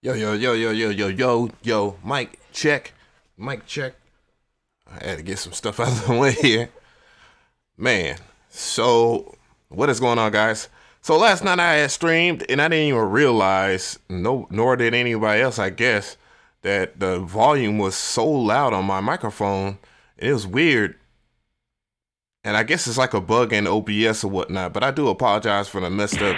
Yo, yo, yo, yo, yo, yo, yo, yo, mic check. Mic check. I had to get some stuff out of the way here. Man, so what is going on, guys? So last night I had streamed and I didn't even realize, nor did anybody else, I guess, that the volume was so loud on my microphone. It was weird. And I guess it's like a bug in OBS or whatnot, but I do apologize for the messed up.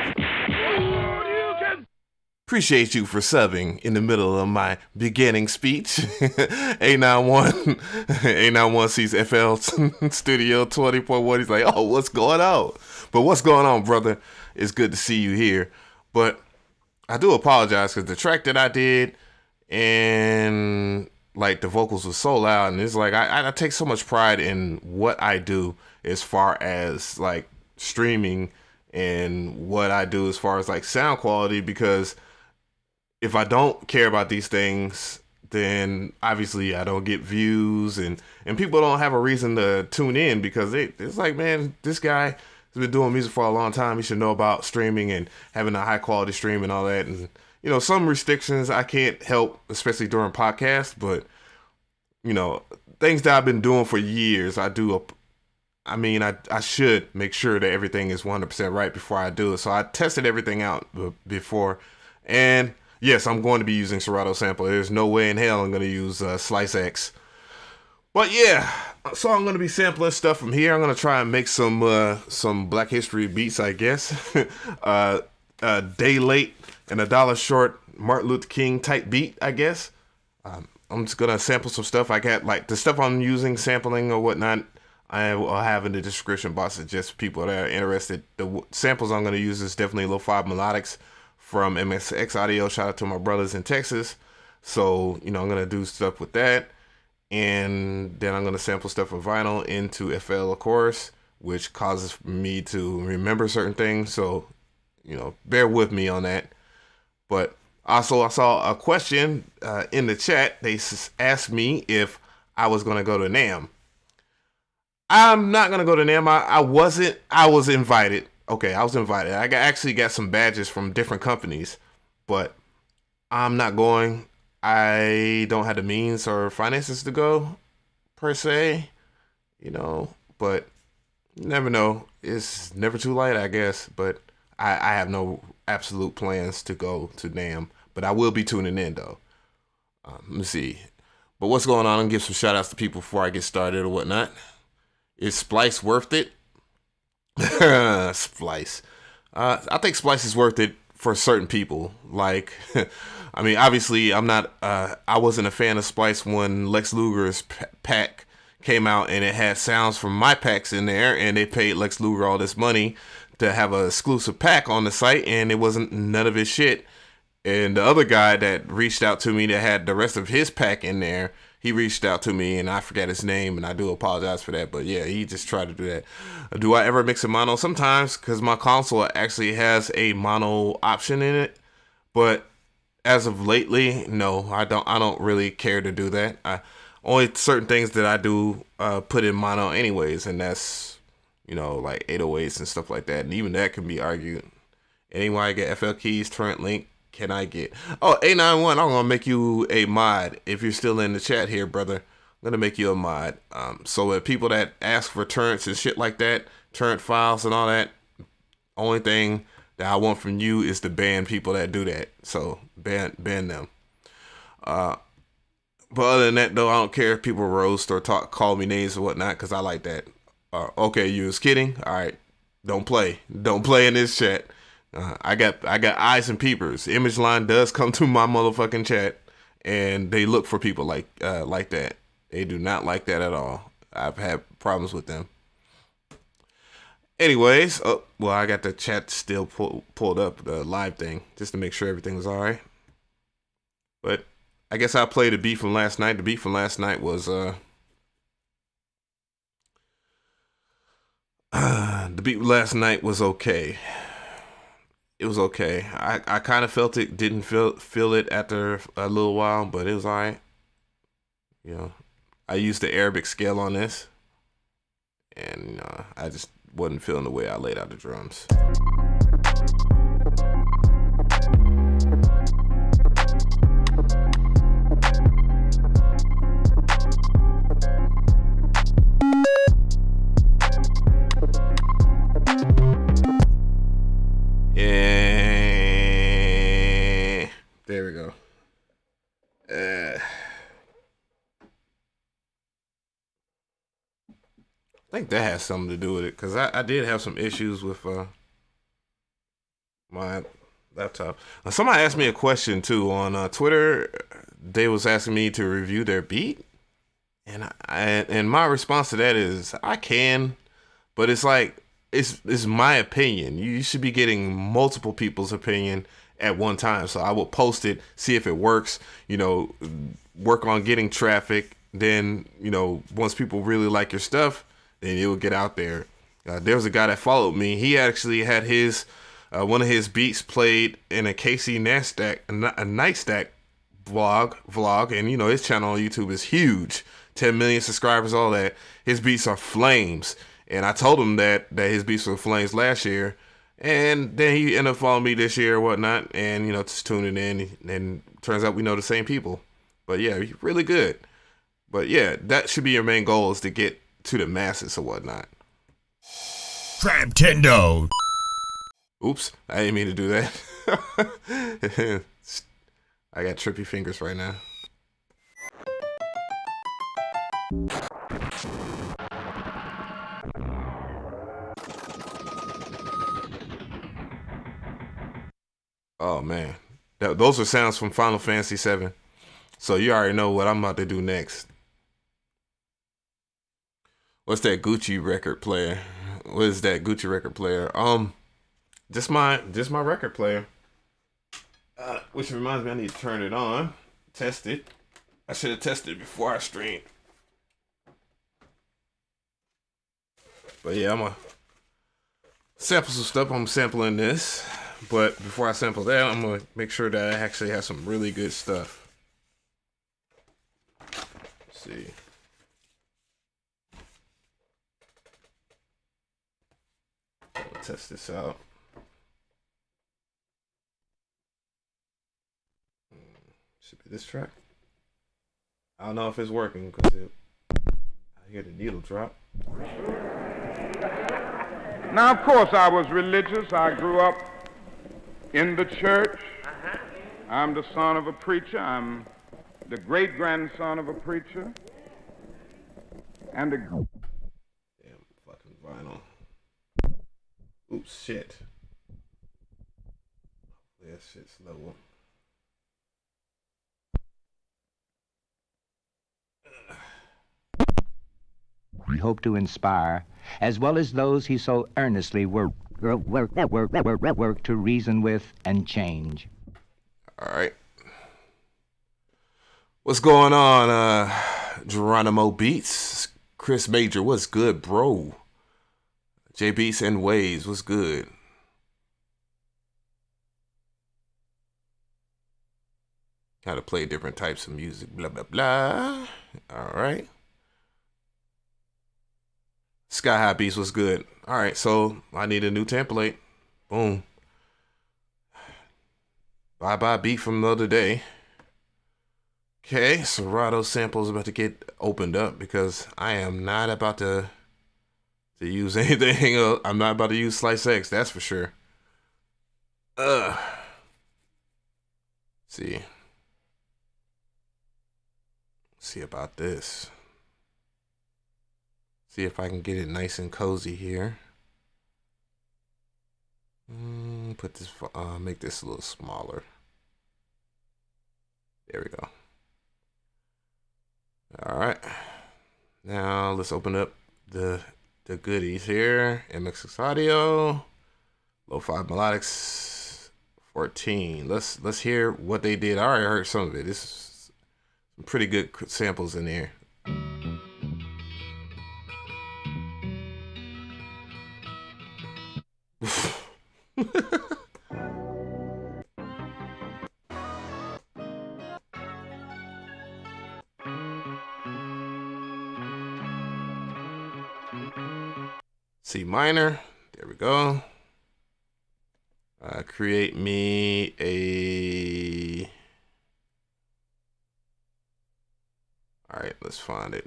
Appreciate you for subbing in the middle of my beginning speech. A91 A91 sees FL Studio 20.1. He's like, oh, what's going on? But what's going on, brother? It's good to see you here. But I do apologize because the track that I did and like the vocals were so loud, and it's like I take so much pride in what I do as far as like streaming and what I do as far as like sound quality, because if I don't care about these things, then obviously I don't get views, and people don't have a reason to tune in, because it's like, man, this guy has been doing music for a long time. He should know about streaming and having a high quality stream and all that. And, you know, some restrictions I can't help, especially during podcasts, but, you know, things that I've been doing for years, I should make sure that everything is 100% right before I do it. So I tested everything out before, and yes, I'm going to be using Serato sample. There's no way in hell I'm going to use Slice X. But yeah, so I'm going to be sampling stuff from here. I'm going to try and make some Black History beats, I guess. A day late and a dollar short Martin Luther King type beat, I guess. I'm just going to sample some stuff. I got like the stuff I'm using, sampling or whatnot, I will have in the description box. It's just people that are interested. The samples I'm going to use is definitely Lo-Fi Melodics from MSX Audio. Shout out to my brothers in Texas. So, you know, I'm going to do stuff with that. And then I'm going to sample stuff from vinyl into FL, of course, which causes me to remember certain things. So, you know, bear with me on that. But also, I saw a question in the chat. They asked me if I was going to go to NAMM. I'm not going to go to NAMM. I was invited. Okay, I was invited. I actually got some badges from different companies, but I'm not going. I don't have the means or finances to go, per se, you know, but you never know. It's never too late, I guess, but I have no absolute plans to go to NAMM, but I will be tuning in, though. Let me see. But what's going on? I'm going to give some shout outs to people before I get started or whatnot. Is Splice worth it? Splice. I think Splice is worth it for certain people. Like, I mean, obviously, I wasn't a fan of Splice when Lex Luger's pack came out and it had sounds from my packs in there, and they paid Lex Luger all this money to have an exclusive pack on the site, and it wasn't none of his shit. And the other guy that reached out to me that had the rest of his pack in there, he reached out to me, and I forget his name, and I do apologize for that. But yeah, he just tried to do that. Do I ever mix a mono? Sometimes, because my console actually has a mono option in it. But as of lately, no, I don't really care to do that. Only certain things that I do put in mono anyways, and that's, you know, like 808s and stuff like that. And even that can be argued. Anyway, I get FL keys, torrent link. Can I get? Oh, A91, I'm going to make you a mod. If you're still in the chat here, brother, I'm going to make you a mod. So that people that ask for torrents and shit like that, torrent files and all that, only thing that I want from you is to ban people that do that. So ban them. But other than that, though, I don't care if people roast or call me names or whatnot, because I like that. Okay, you was kidding? All right, don't play in this chat. I got eyes and peepers. Image Line does come to my motherfucking chat, and they look for people like that. They do not like that at all. I've had problems with them. Anyways, well, I got the chat still pulled up, the live thing, just to make sure everything was all right. But I guess I'll play the beat from last night. The beat from last night was the beat last night was okay. It was okay. I kind of felt it, didn't feel it after a little while, but it was all right. You know, I used the Arabic scale on this, and I just wasn't feeling the way I laid out the drums. think that has something to do with it, because I did have some issues with my laptop. Somebody asked me a question too on Twitter. They was asking me to review their beat, and my response to that is I can, but it's like it's my opinion. You should be getting multiple people's opinion at one time. So I will post it, see if it works. You know, work on getting traffic. Then once people really like your stuff, then it will get out there. There was a guy that followed me. He actually had his one of his beats played in a Casey Neistat, a Nightstack vlog, and his channel on YouTube is huge, 10 million subscribers, all that. His beats are flames, and I told him that his beats were flames last year, and then he ended up following me this year or whatnot, and just tuning in, and turns out we know the same people. But yeah, really good. But yeah, that should be your main goal, is to get to the masses or whatnot. Traptendo. Oops, I didn't mean to do that. I got trippy fingers right now. Oh man, those are sounds from Final Fantasy VII. So you already know what I'm about to do next. What's that Gucci record player? What is that Gucci record player? Just my record player. Which reminds me, I need to turn it on, test it. I should have tested it before I streamed. But yeah, I'm gonna sample some stuff. I'm sampling this, but before I sample that, I'm gonna make sure that I actually have some really good stuff. Let's see. I'll test this out. Should be this track. I don't know if it's working because I hear the needle drop. Now, of course, I was religious. I grew up in the church. I'm the son of a preacher. I'm the great-grandson of a preacher. And the... Damn fucking vinyl. Oops, shit. That shit's low. We hope to inspire, as well as those he so earnestly work to reason with and change. All right. What's going on, Geronimo Beats? Chris Major, what's good, bro? J Beats and Waves, what's good? How to play different types of music, blah, blah, blah. All right. Sky High Beats was good. All right, so I need a new template. Boom. Bye beat from the other day. Okay, Serato samples about to get opened up because I am not about to use anything else. I'm not about to use Slice X, that's for sure. See about this. See if I can get it nice and cozy here. Put this, make this a little smaller. There we go. All right. Now let's open up the goodies here. MXX Audio, Lo-Fi Melodics 14. Let's hear what they did. I already heard some of it. This is some pretty good samples in there. C minor, there we go. Create me a. All right, let's find it.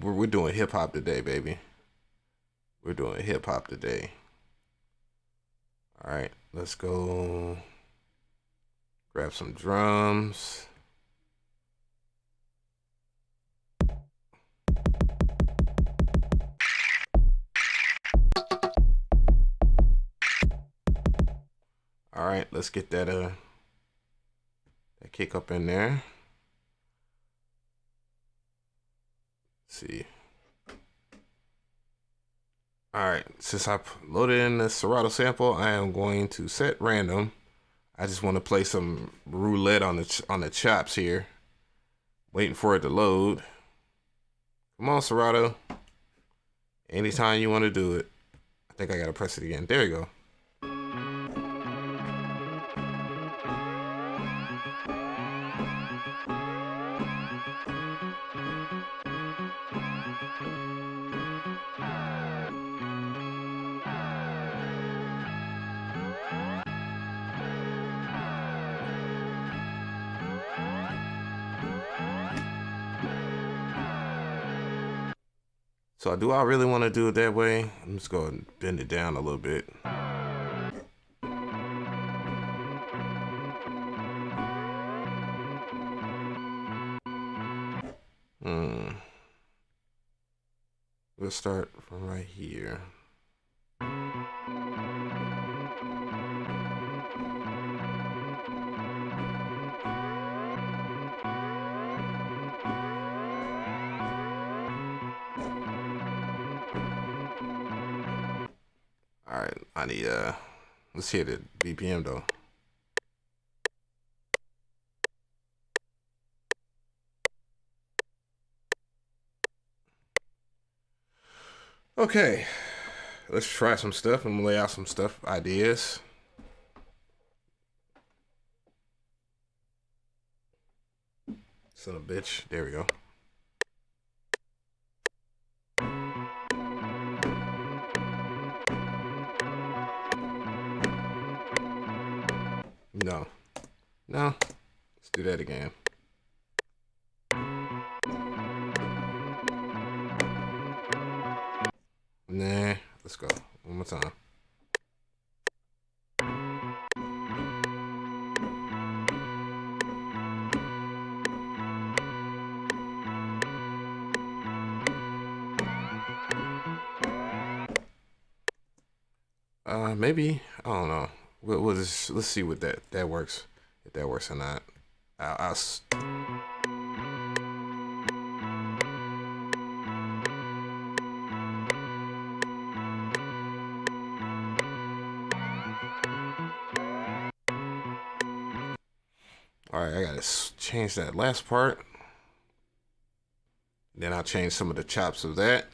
We're doing hip hop today, baby. We're doing hip hop today. All right, let's go grab some drums. All right, let's get that kick up in there. Let's see. All right, since I loaded in the Serato sample, I am going to set random. I just want to play some roulette on the chops here. Waiting for it to load. Come on, Serato. Anytime you want to do it. I think I gotta press it again. There you go. So do I really want to do it that way? I'm just going to bend it down a little bit. Let's start from right here. All right, I need let's hit it BPM though. Okay, let's try some stuff. I'm gonna lay out some stuff, ideas. Son of a bitch, there we go. No. Let's do that again. Nah, let's go. One more time. Maybe, I don't know. We'll just, let's see what that works. If that works or not. All right, I gotta change that last part. Then I'll change some of the chops of that.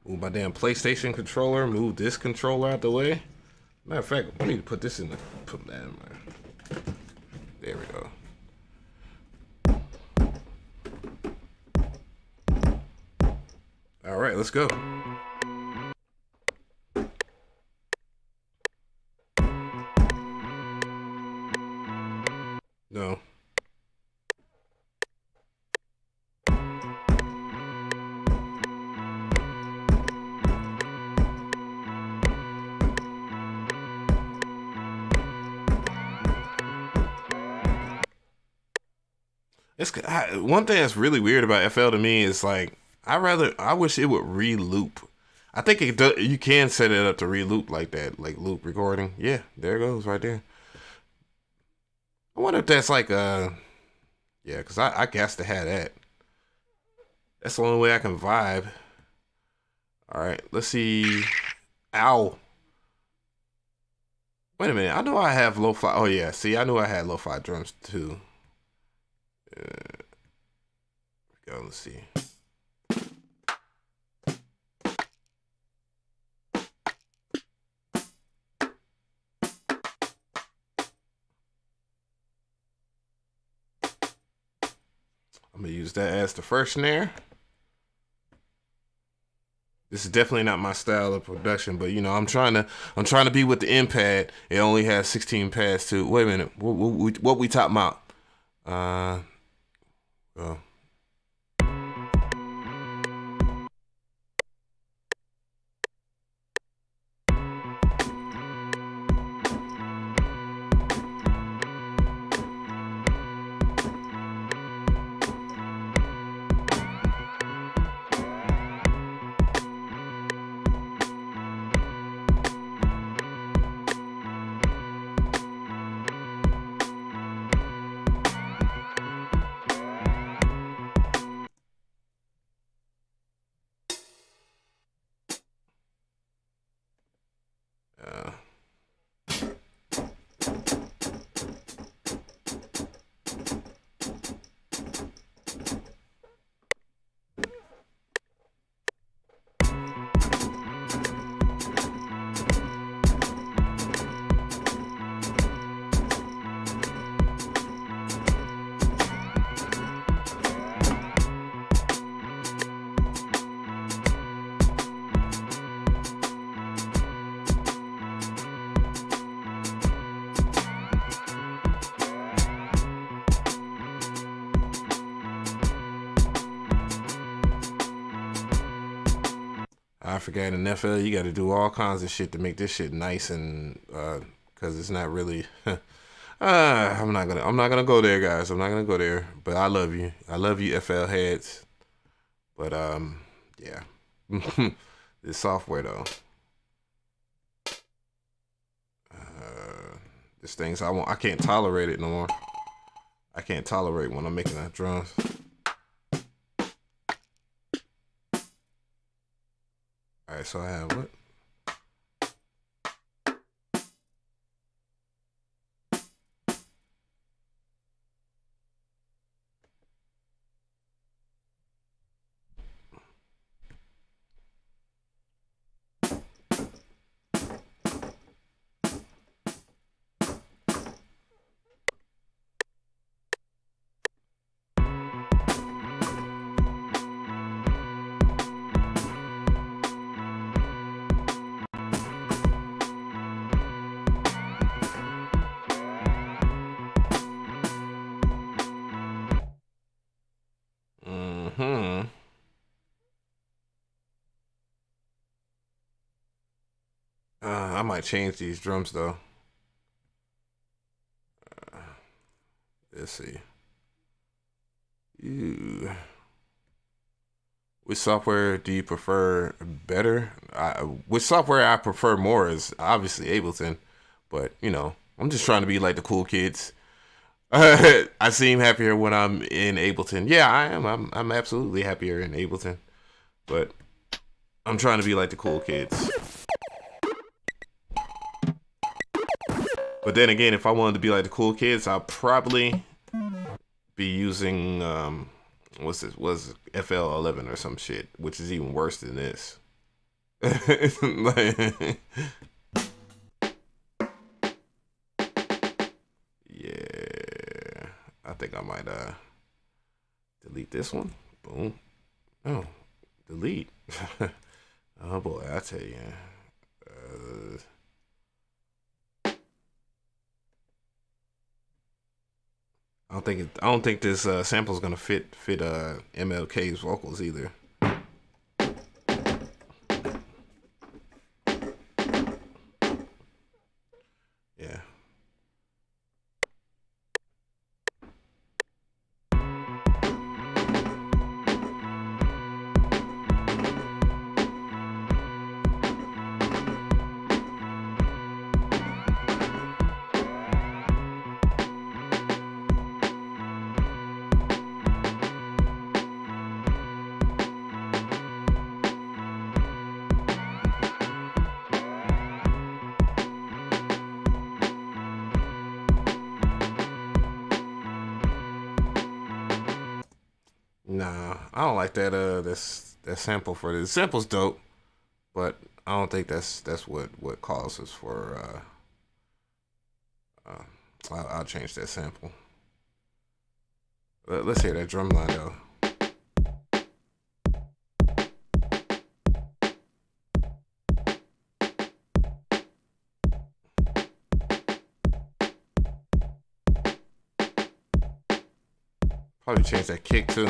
Move my damn PlayStation controller. Move this controller out the way. Matter of fact, I need to put this in put that in there. There we go. All right, let's go. No. One thing that's really weird about FL to me is like I wish it would re-loop. I think it does. You can set it up to re-loop like that, like loop recording. Yeah, there it goes right there. I wonder if that's like yeah, because I guess to have that. That's the only way I can vibe. All right, let's see. Ow. Wait a minute. I know I have lo-fi. Oh yeah, see, I knew I had lo-fi drums too. Go, let's see. I'm gonna use that as the first snare. This is definitely not my style of production, but you know, I'm trying to be with the M pad. It only has 16 pads too. Wait a minute, what we talking about? Oh. I forgot in FL you got to do all kinds of shit to make this shit nice and because it's not really. I'm not gonna go there, guys. I'm not gonna go there. But I love you. I love you, FL heads. But yeah. This software though. This things I can't tolerate it no more. I can't tolerate when I'm making that drums. All right, so I have what? I might change these drums though. Let's see. Ew. Which software do you prefer better? Which software I prefer more is obviously Ableton, but you know, I'm just trying to be like the cool kids. I seem happier when I'm in Ableton. Yeah, I am. I'm absolutely happier in Ableton, but I'm trying to be like the cool kids. But then again, if I wanted to be like the cool kids, I'll probably be using what's this? Was FL11 or some shit, which is even worse than this. Like, yeah, I think I might delete this one. Boom. Oh, delete. Oh boy, I tell you. I don't think this sample is gonna fit MLK's vocals either. Yeah. Nah, I don't like that that sample for this. The sample's dope, but I don't think that's what causes for I'll change that sample. Let's hear that drum line though. Probably change that kick too.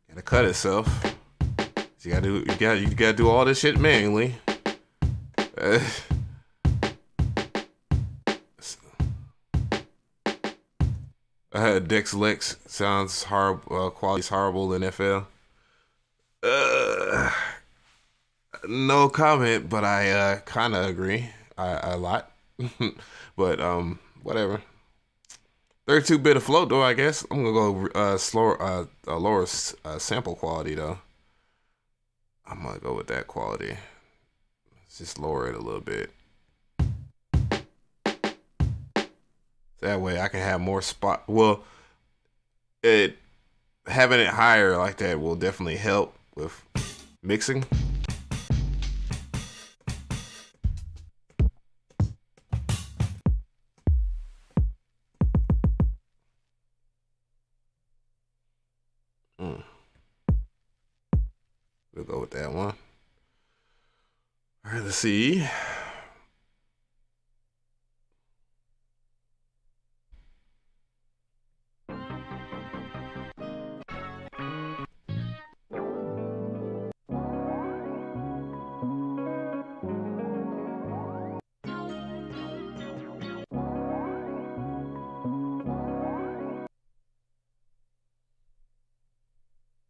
Gotta cut itself. You gotta do all this shit manually. Dex Lex sounds horrible. Quality's horrible in FL. No comment, but I kind of agree. A lot, but whatever. 32-bit of float though. I guess I'm gonna go slower, lower sample quality though. I'm gonna go with that quality. Let's just lower it a little bit. That way I can have more spot. Well, having it higher like that will definitely help with mixing. We'll go with that one. All right, let's see.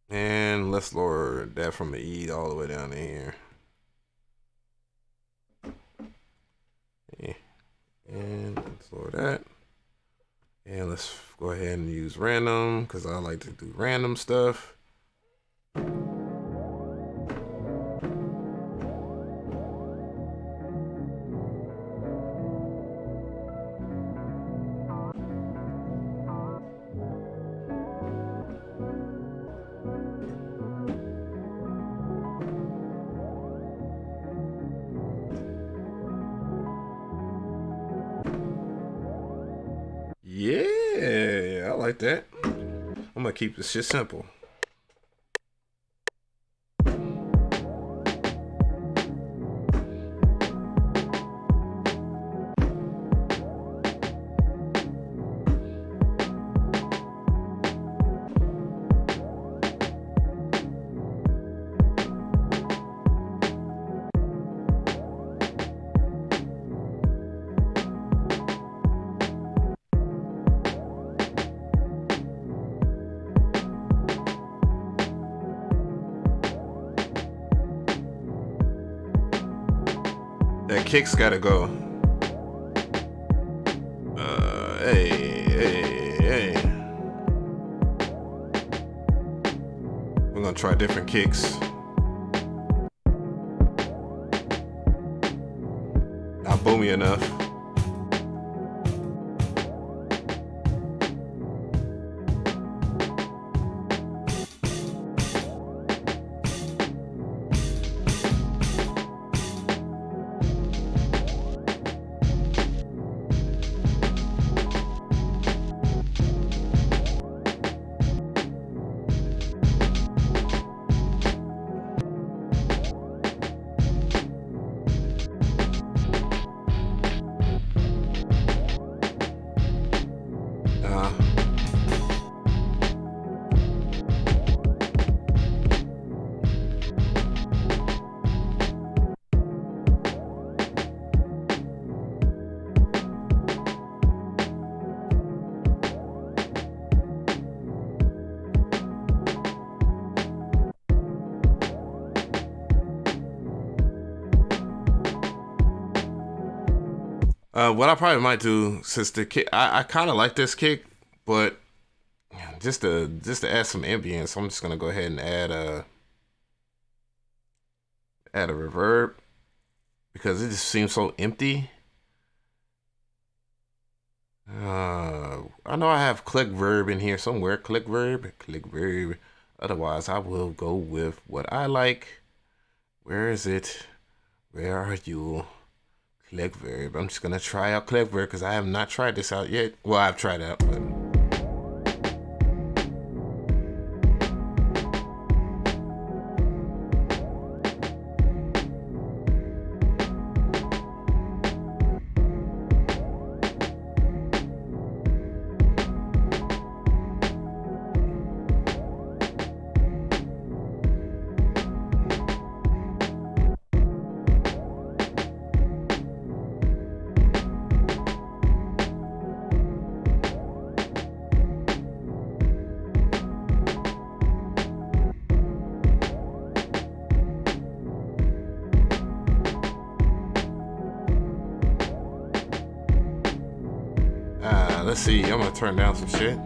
And let's lower that from the E all the way down to here. Yeah. And let's lower that. And let's go ahead and use random because I like to do random stuff. Yeah, I like that. I'm gonna keep this shit simple. That kick's gotta go. Hey. We're gonna try different kicks. Not boomy enough. What I probably might do, since the kick, I kind of like this kick, but just to add some ambience, I'm just gonna go ahead and add a reverb because it just seems so empty. I know I have click verb in here somewhere. Click verb. Otherwise, I will go with what I like. Where is it? Where are you? Click verb. I'm just gonna try out click verb because I have not tried this out yet. Well, I've tried it out, but let's see. I'm gonna turn down some shit.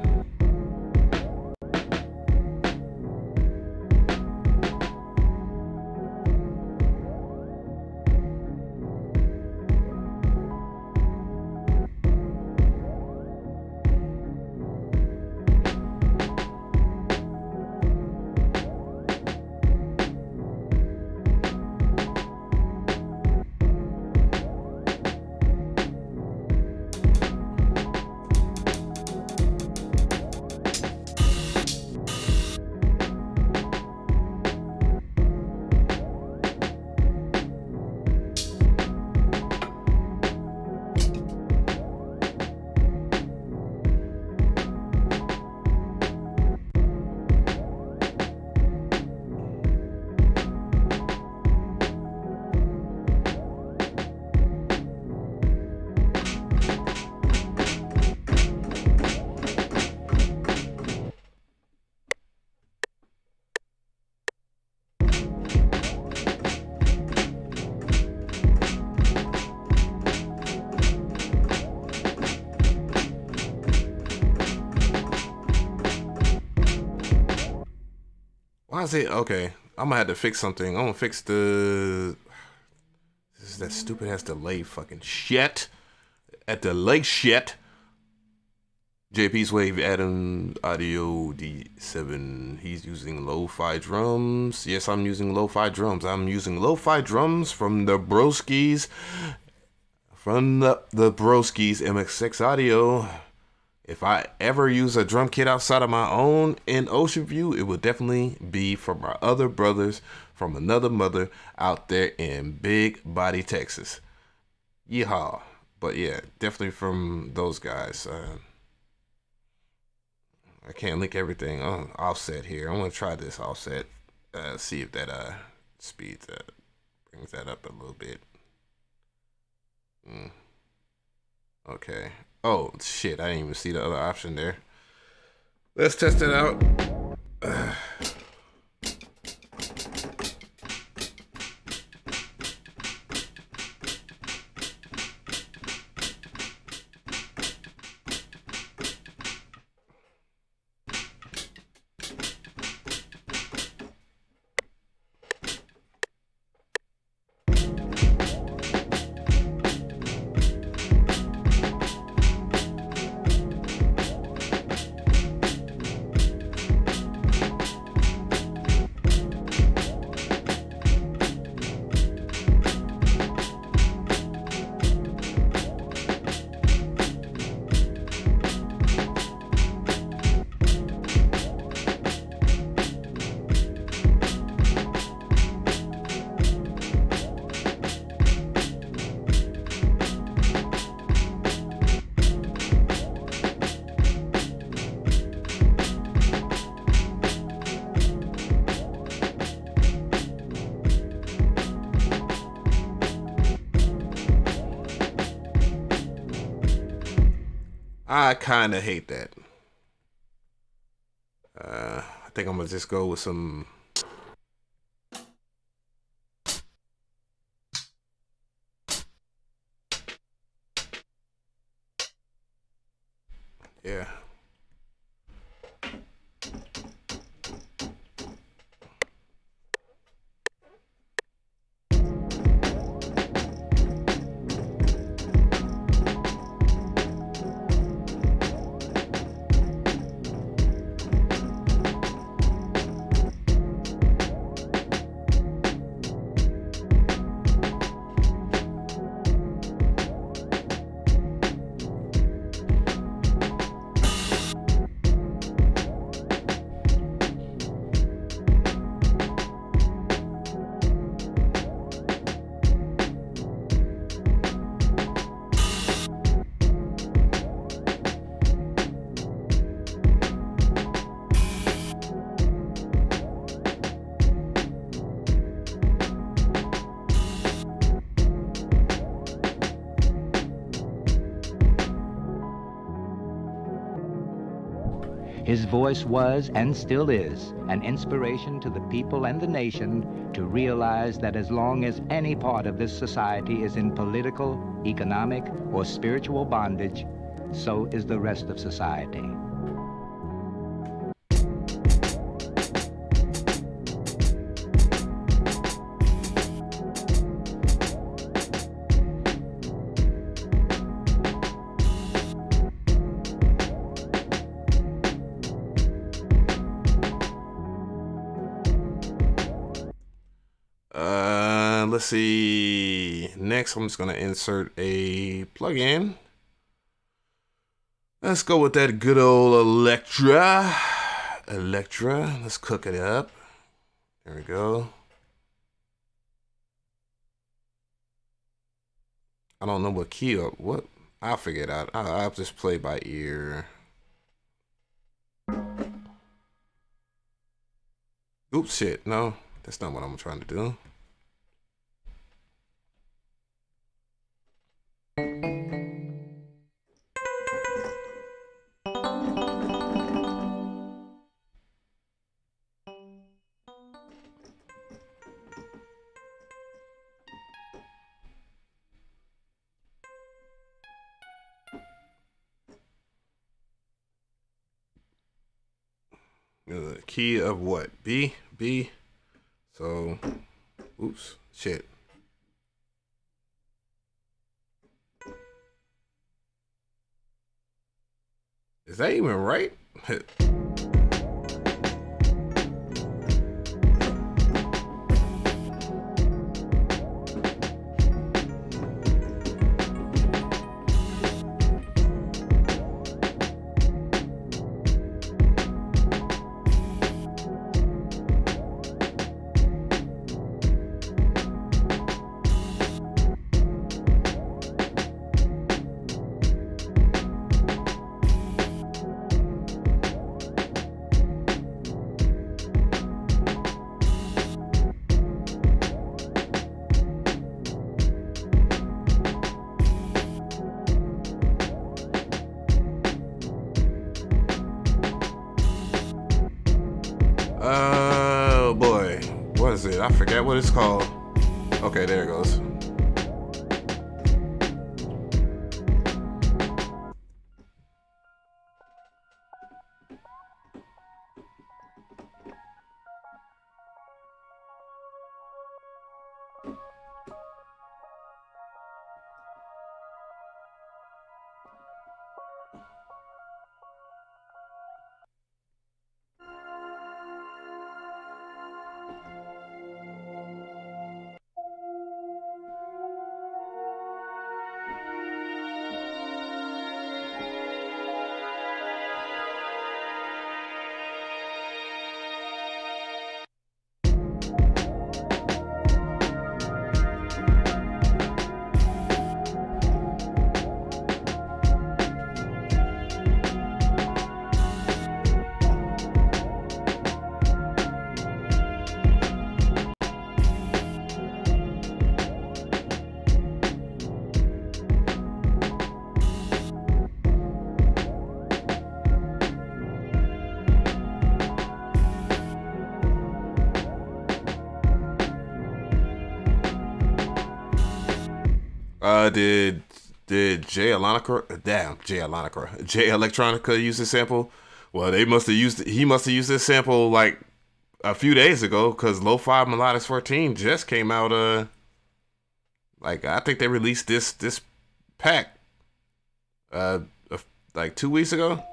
Why is it okay? I'm gonna have to fix something. I'm gonna fix the. This is that stupid ass delay fucking shit. At the lake shit. JP's Wave Adam Audio D7. He's using lo-fi drums. Yes, I'm using lo-fi drums. I'm using lo-fi drums from the Broskis. From the Broskis MX6 Audio. If I ever use a drum kit outside of my own in Ocean View, it would definitely be from our other brothers from another mother out there in Big Body, Texas. Yeehaw. But yeah, definitely from those guys. I can't link everything on offset here. I'm gonna try this offset. See if that speeds brings that up a little bit. Okay. Oh shit! I didn't even see the other option there. Let's test it out. I kind of hate that. I think I'm gonna just go with some. Yeah. His voice was, and still is, an inspiration to the people and the nation to realize that as long as any part of this society is in political, economic, or spiritual bondage, so is the rest of society. Let's see. Next, I'm just gonna insert a plugin. Let's go with that good old Electra. Let's cook it up. There we go. I don't know what key or what. I'll figure it out. I'll just play by ear. Oops, shit. No, that's not what I'm trying to do. Key of what? B? B. So, oops, shit. Is that even right? Oh boy, what is it? I forget what it's called. Okay, there it goes. Did Jay Electronica use this sample? Well, they must have used he must have used this sample like a few days ago, because Lo-Fi Melodics 14 just came out. Like I think they released this pack like 2 weeks ago.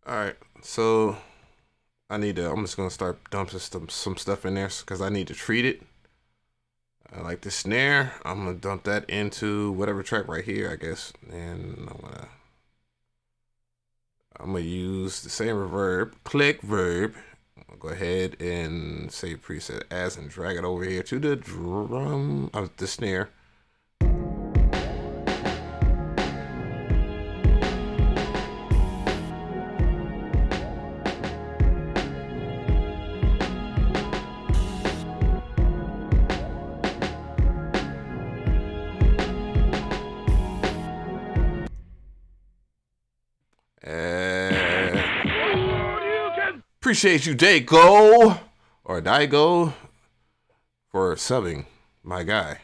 All right, so I'm just gonna start dumping some stuff in there because I need to treat it. I like the snare. I'm gonna dump that into whatever track right here, I guess, and I'm gonna use the same reverb, click verb. I'll go ahead and save preset as and drag it over here to the drum of the snare. Appreciate you, Dago or Daigo for subbing, my guy.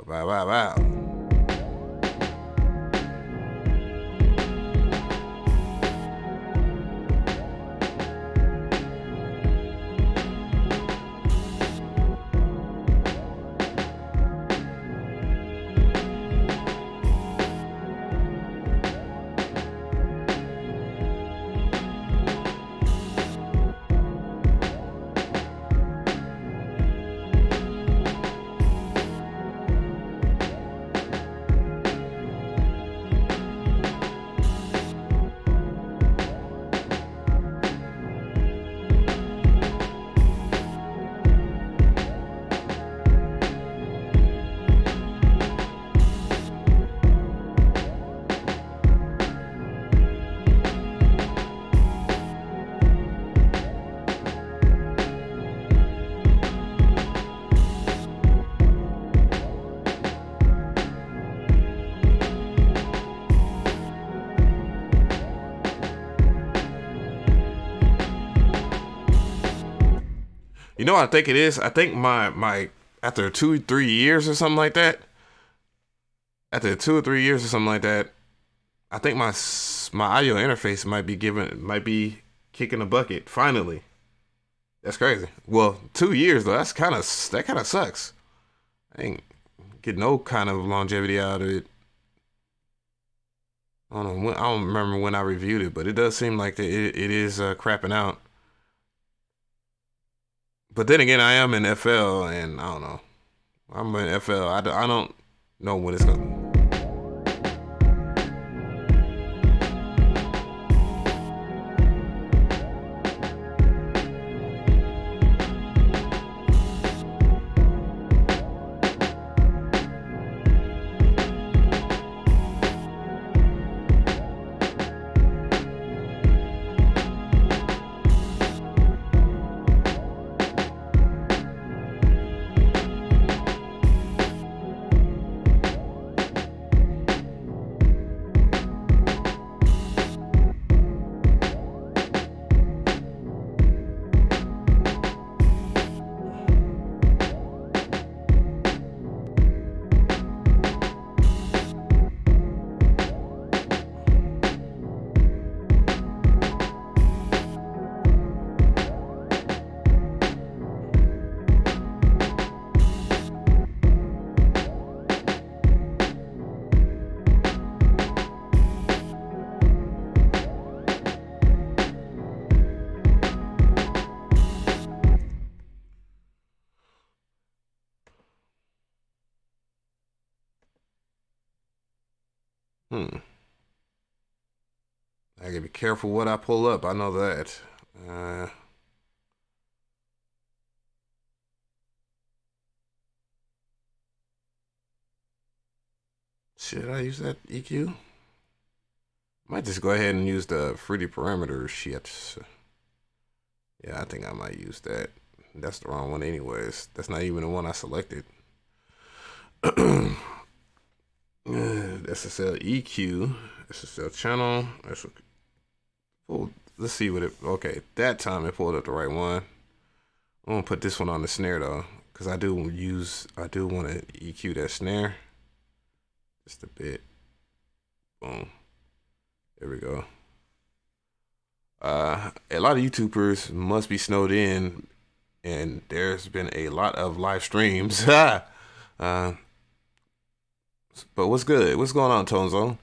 Wow, wow, wow. You know what I think it is? I think my after 2-3 years or something like that. After 2 or 3 years or something like that, I think my audio interface might be kicking a bucket finally. That's crazy. Well, 2 years though. That kind of sucks. I ain't get no kind of longevity out of it. I don't remember when I reviewed it, but it does seem like it is crapping out. But then again, I am in FL, and I don't know. I'm in FL. I don't know when it's going to... I gotta be careful what I pull up. I know that. Should I use that EQ? Might just go ahead and use the fruity parameter shit. Yeah, I think I might use that. That's the wrong one anyways. That's not even the one I selected. SSL EQ, SSL channel. Let's see what it. Okay, that time it pulled up the right one. I'm gonna put this one on the snare though, because I do want to EQ that snare just a bit. Boom. There we go. A lot of YouTubers must be snowed in, and there's been a lot of live streams. But what's good? What's going on, Tone Zone?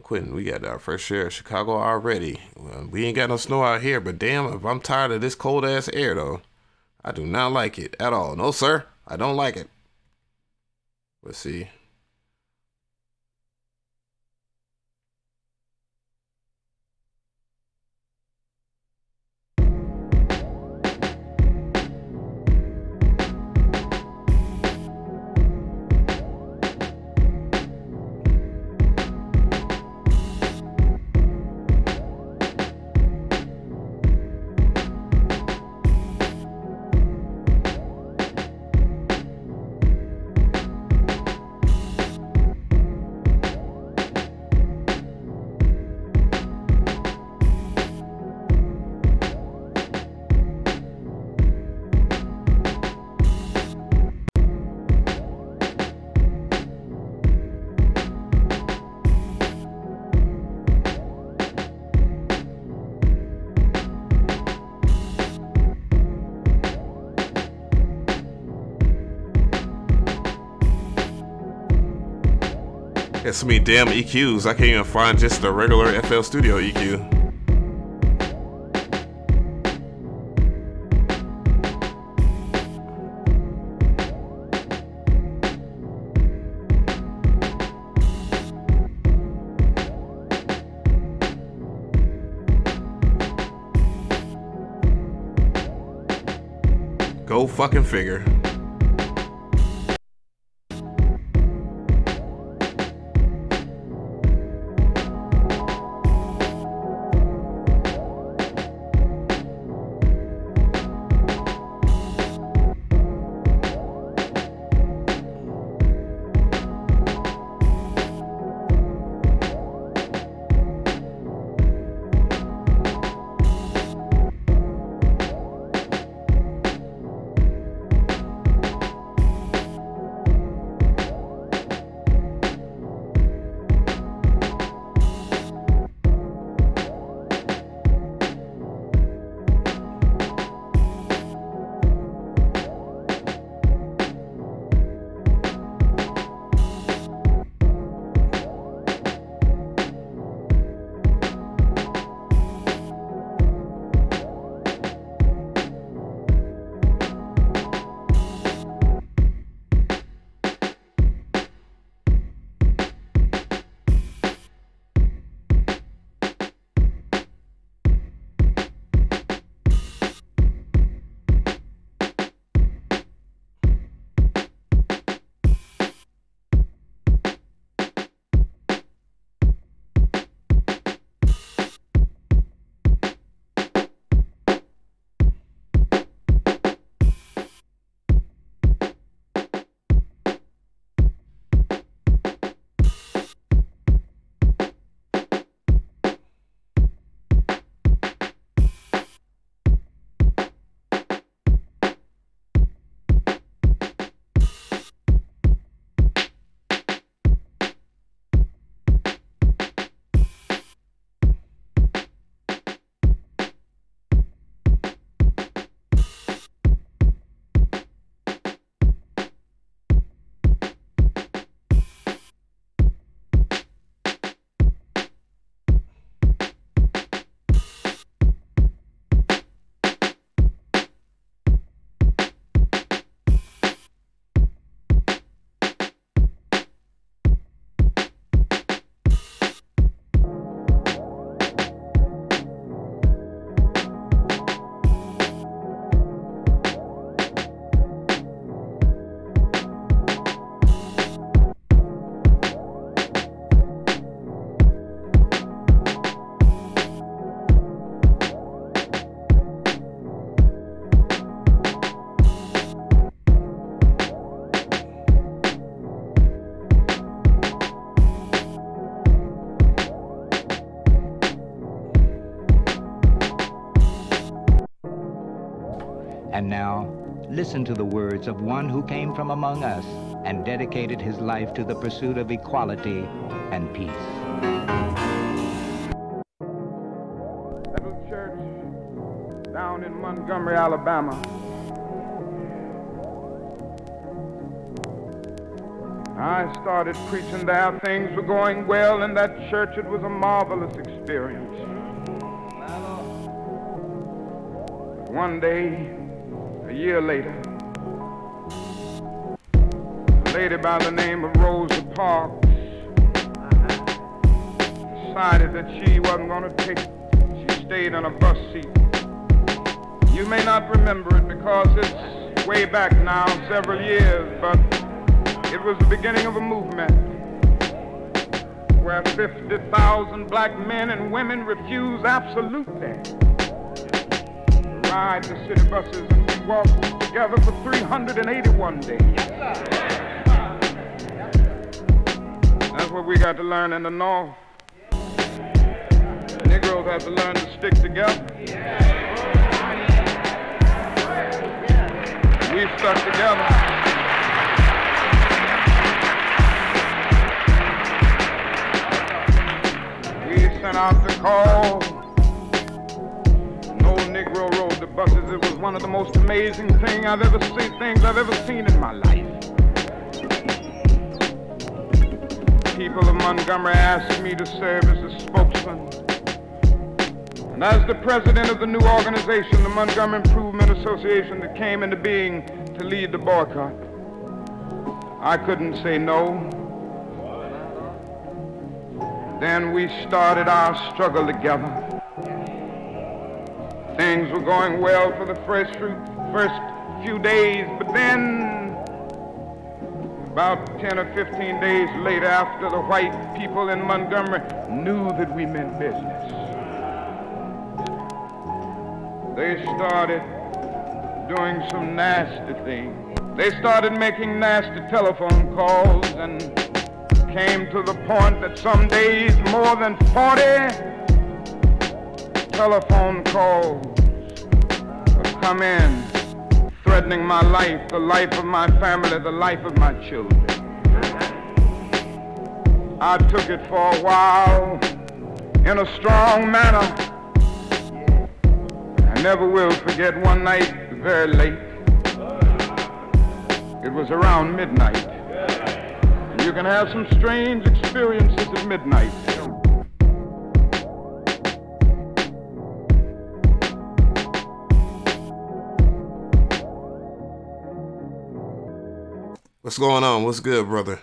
Quentin, we got our first share of Chicago already. Well, we ain't got no snow out here, but damn, if I'm tired of this cold ass air though. I do not like it at all. No, sir, I don't like it. Let's see. Got so many damn EQs, I can't even find just the regular FL Studio EQ. Go fucking figure. And now, listen to the words of one who came from among us and dedicated his life to the pursuit of equality and peace. That little church down in Montgomery, Alabama. I started preaching there. Things were going well in that church. It was a marvelous experience. One day, a year later, a lady by the name of Rosa Parks decided that she wasn't going to take it. She stayed on a bus seat. You may not remember it because it's way back now, several years, but it was the beginning of a movement where 50,000 black men and women refused absolutely to ride the city buses, and we walked together for 381 days. That's what we got to learn in the North. Negroes have to learn to stick together. We stuck together. We sent out the call. No Negro rode the buses. It was one of the most amazing things I've ever seen in my life. people of Montgomery asked me to serve as a spokesman. And as the president of the new organization, the Montgomery Improvement Association, that came into being to lead the boycott, I couldn't say no. Then we started our struggle together. Things were going well for the first few days, but then about 10 or 15 days later, after the white people in Montgomery knew that we meant business, they started doing some nasty things. They started making nasty telephone calls and came to the point that some days more than 40 telephone calls would come in, threatening my life, the life of my family, the life of my children. I took it for a while in a strong manner. I never will forget one night, very late. It was around midnight. And you can have some strange experiences at midnight. What's going on? What's good, brother?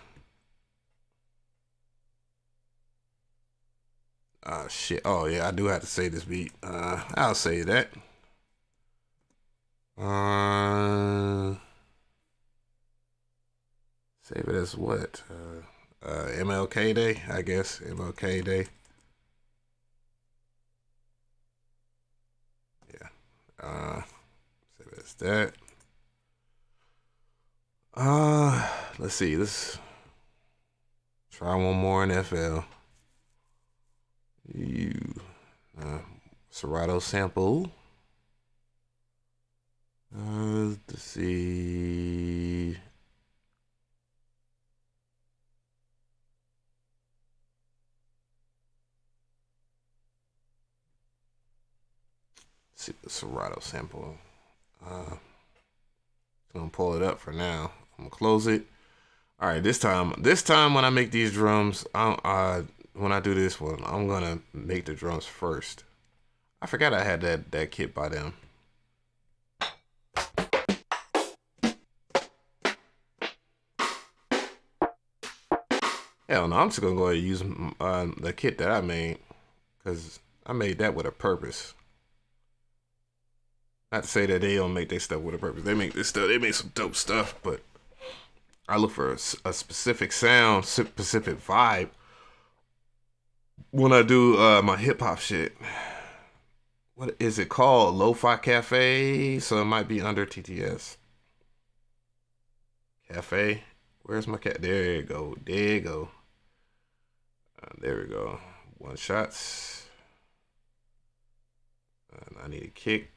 Shit. Oh, yeah, I do have to say this beat. I'll say that. Save it as what? MLK Day, I guess. MLK Day. Yeah. Save it as that. Let's see. Let's try one more in FL. Serato sample. Let's see. Let's see the Serato sample. Gonna pull it up for now. I'm gonna close it. All right, this time when I make these drums, when I do this one, I'm gonna make the drums first. I forgot I had that kit by them. Hell no, I'm just gonna go ahead and use the kit that I made, because I made that with a purpose. Not to say that they don't make their stuff with a purpose. They make this stuff, they make some dope stuff, but I look for a specific sound, specific vibe when I do my hip hop shit. What is it called? Lo-Fi Cafe? So it might be under TTS. Cafe? Where's my cat? There you go. There you go. There we go. One shots. And I need a kick.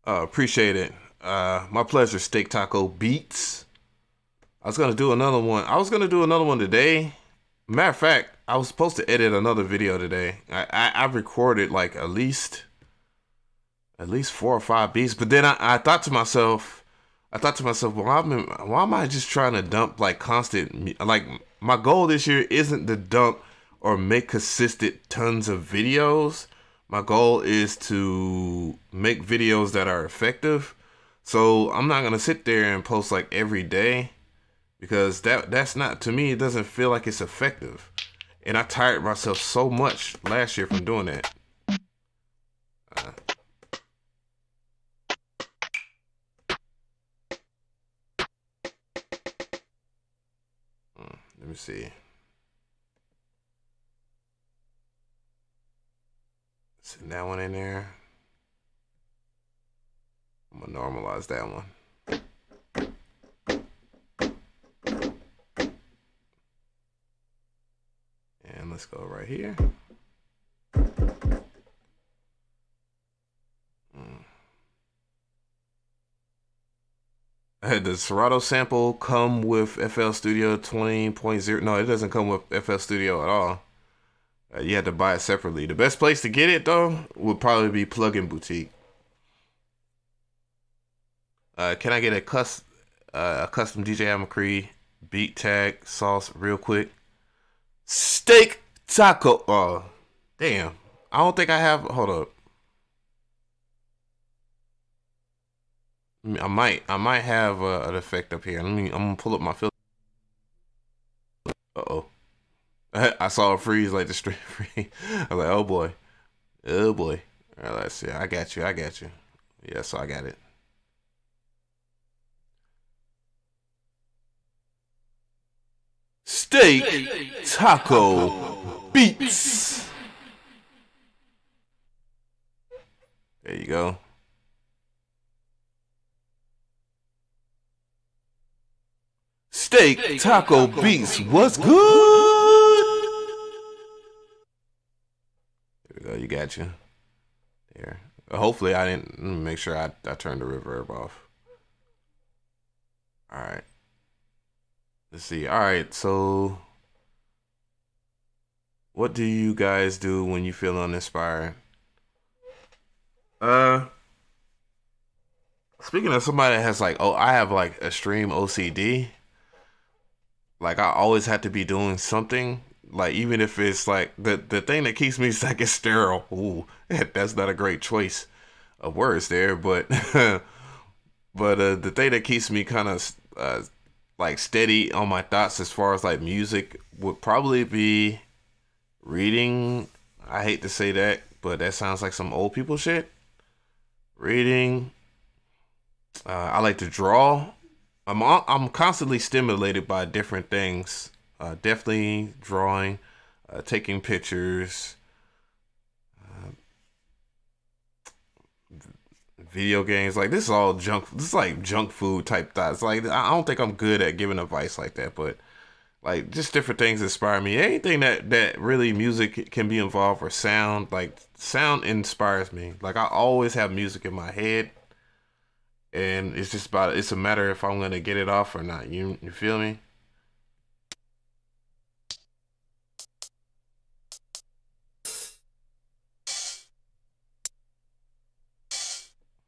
Appreciate it. My pleasure, Steak Taco Beats. I was gonna do another one today. Matter of fact, I was supposed to edit another video today. I recorded like at least 4 or 5 beats, but then I thought to myself, why am I just trying to dump like constant? Like, my goal this year isn't to dump or make consistent tons of videos. My goal is to make videos that are effective. So I'm not gonna sit there and post like every day, because that's not, to me, it doesn't feel like it's effective. And I tired myself so much last year from doing that. Let me see. Send that one in there. I'm gonna normalize that one. And let's go right here. Does Serato sample come with FL Studio 20.0? No, it doesn't come with FL Studio at all. You have to buy it separately. The best place to get it though would probably be Plugin Boutique. Can I get a custom DJ McCree beat tag sauce real quick? Steak taco. Oh, damn. I don't think I have. Hold up. I might have an effect up here. I'm gonna pull up my filter. Uh-oh. I saw a freeze like the straight free. I was like, oh boy. Oh boy. All right, let's see. I got you. Yeah, so I got it. Steak taco beats. There you go. Steak taco beats. What's good? There we go. You got you. There. Hopefully I didn't. Let me make sure I turned the reverb off. All right. Let's see. All right. So, what do you guys do when you feel uninspired? Speaking of somebody that has like, oh, I have like extreme OCD. Like I always have to be doing something. Like even if it's like the thing that keeps me is like it's sterile. Ooh, that's not a great choice of words there, but but the thing that keeps me kind of like steady on my thoughts as far as like music would probably be reading. I hate to say that, but that sounds like some old people shit. Reading. I like to draw. I'm constantly stimulated by different things. Definitely drawing, taking pictures, video games. Like this is all junk. This is like junk food type thoughts. Like I don't think I'm good at giving advice like that, but like just different things inspire me. Anything that really music can be involved or sound. Like sound inspires me. Like I always have music in my head. And it's just it's a matter if I'm gonna get it off or not. You feel me?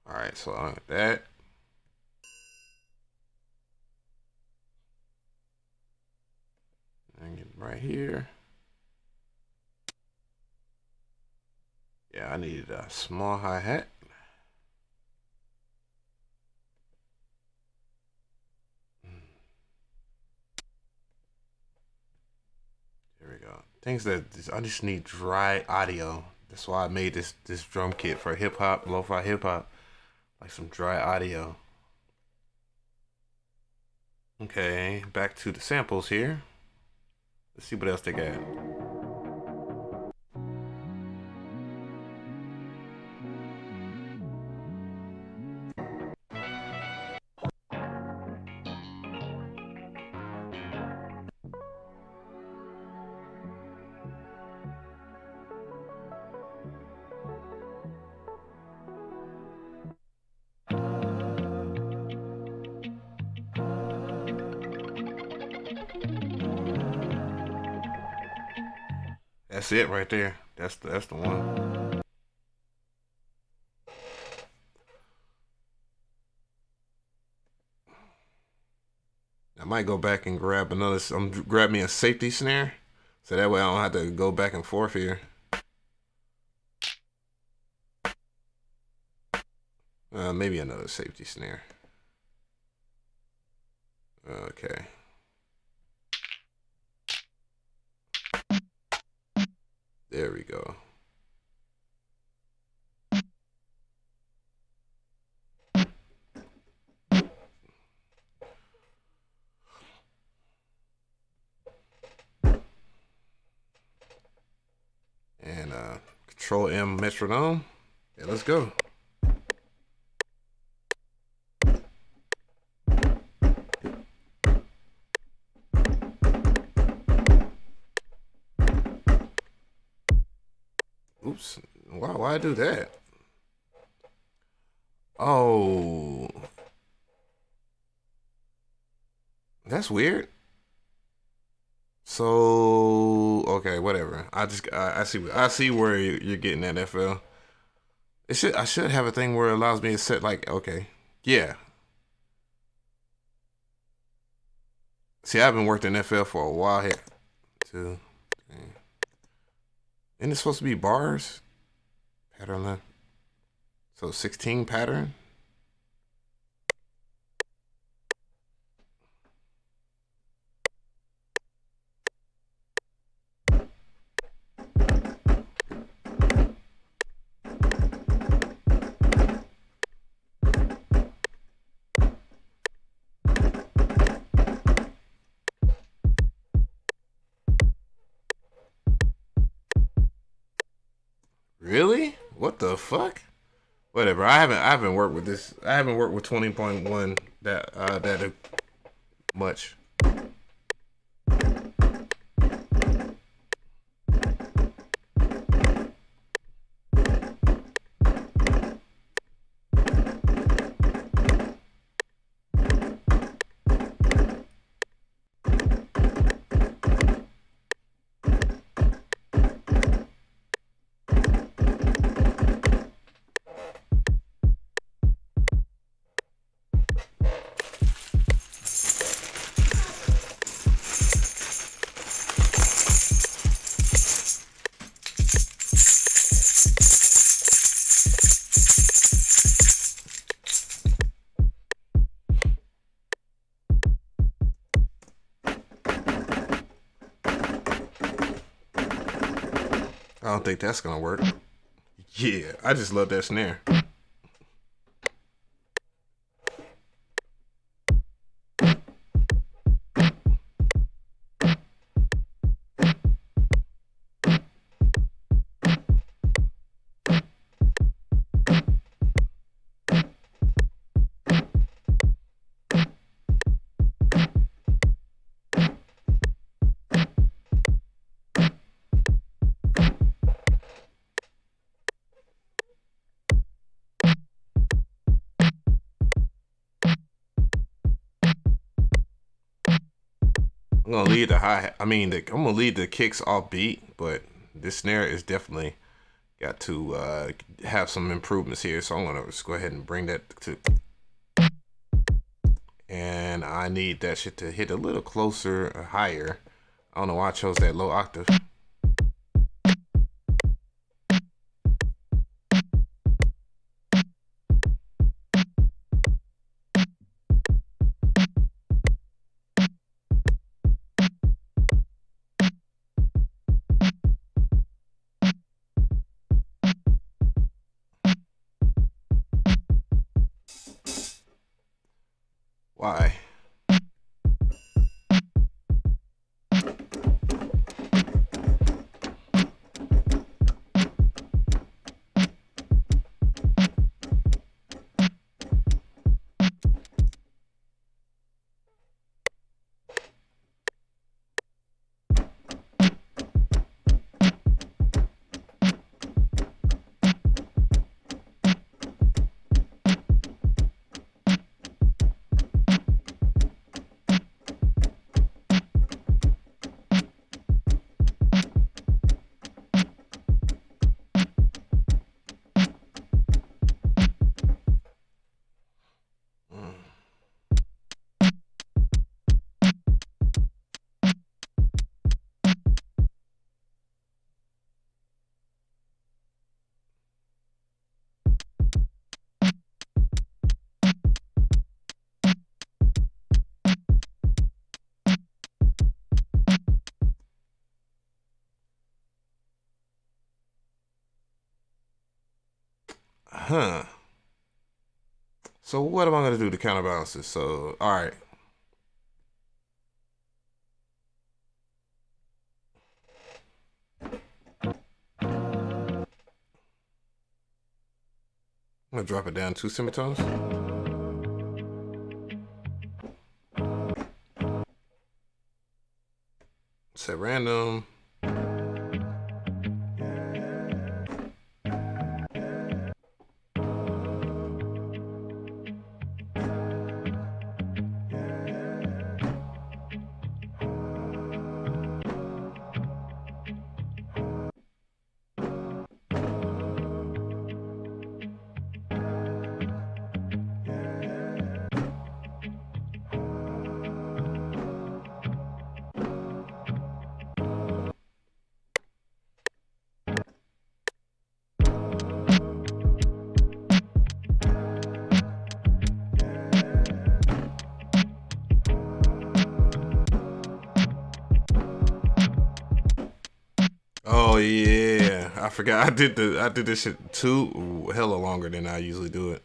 All right, so I got that. And get right here. Yeah, I needed a small hi-hat. There we go. Things that I just need dry audio. That's why I made this drum kit for hip hop, lo-fi hip hop, like some dry audio. Okay, back to the samples here. Let's see what else they got. That's it right there. That's the one. I might go back and grab another. Grab me a safety snare, so that way I don't have to go back and forth here. Maybe another safety snare. Okay. There we go. And Control M metronome. Yeah, let's go. Oops. Why I do that? Oh. That's weird. So okay, whatever. I see where you're getting at, FL. I should have a thing where it allows me to set like okay, yeah. See, I haven't worked in FL for a while here. 2, 3. Isn't it supposed to be bars? Pattern left. So 16 pattern. Really? What the fuck? Whatever. I haven't worked with this. I haven't worked with 20.1 that much. I don't think that's gonna work. Yeah, I just love that snare. I'm gonna leave the I'm gonna leave the kicks off beat, but this snare is definitely got to have some improvements here. So I'm gonna just go ahead and bring that to, and I need that shit to hit a little closer or higher. I don't know why I chose that low octave. Why? Huh. So what am I gonna do to counterbalance this? So all right. I'm gonna drop it down 2 semitones. Set random. Oh yeah, I forgot. I did this shit too hella longer than I usually do it.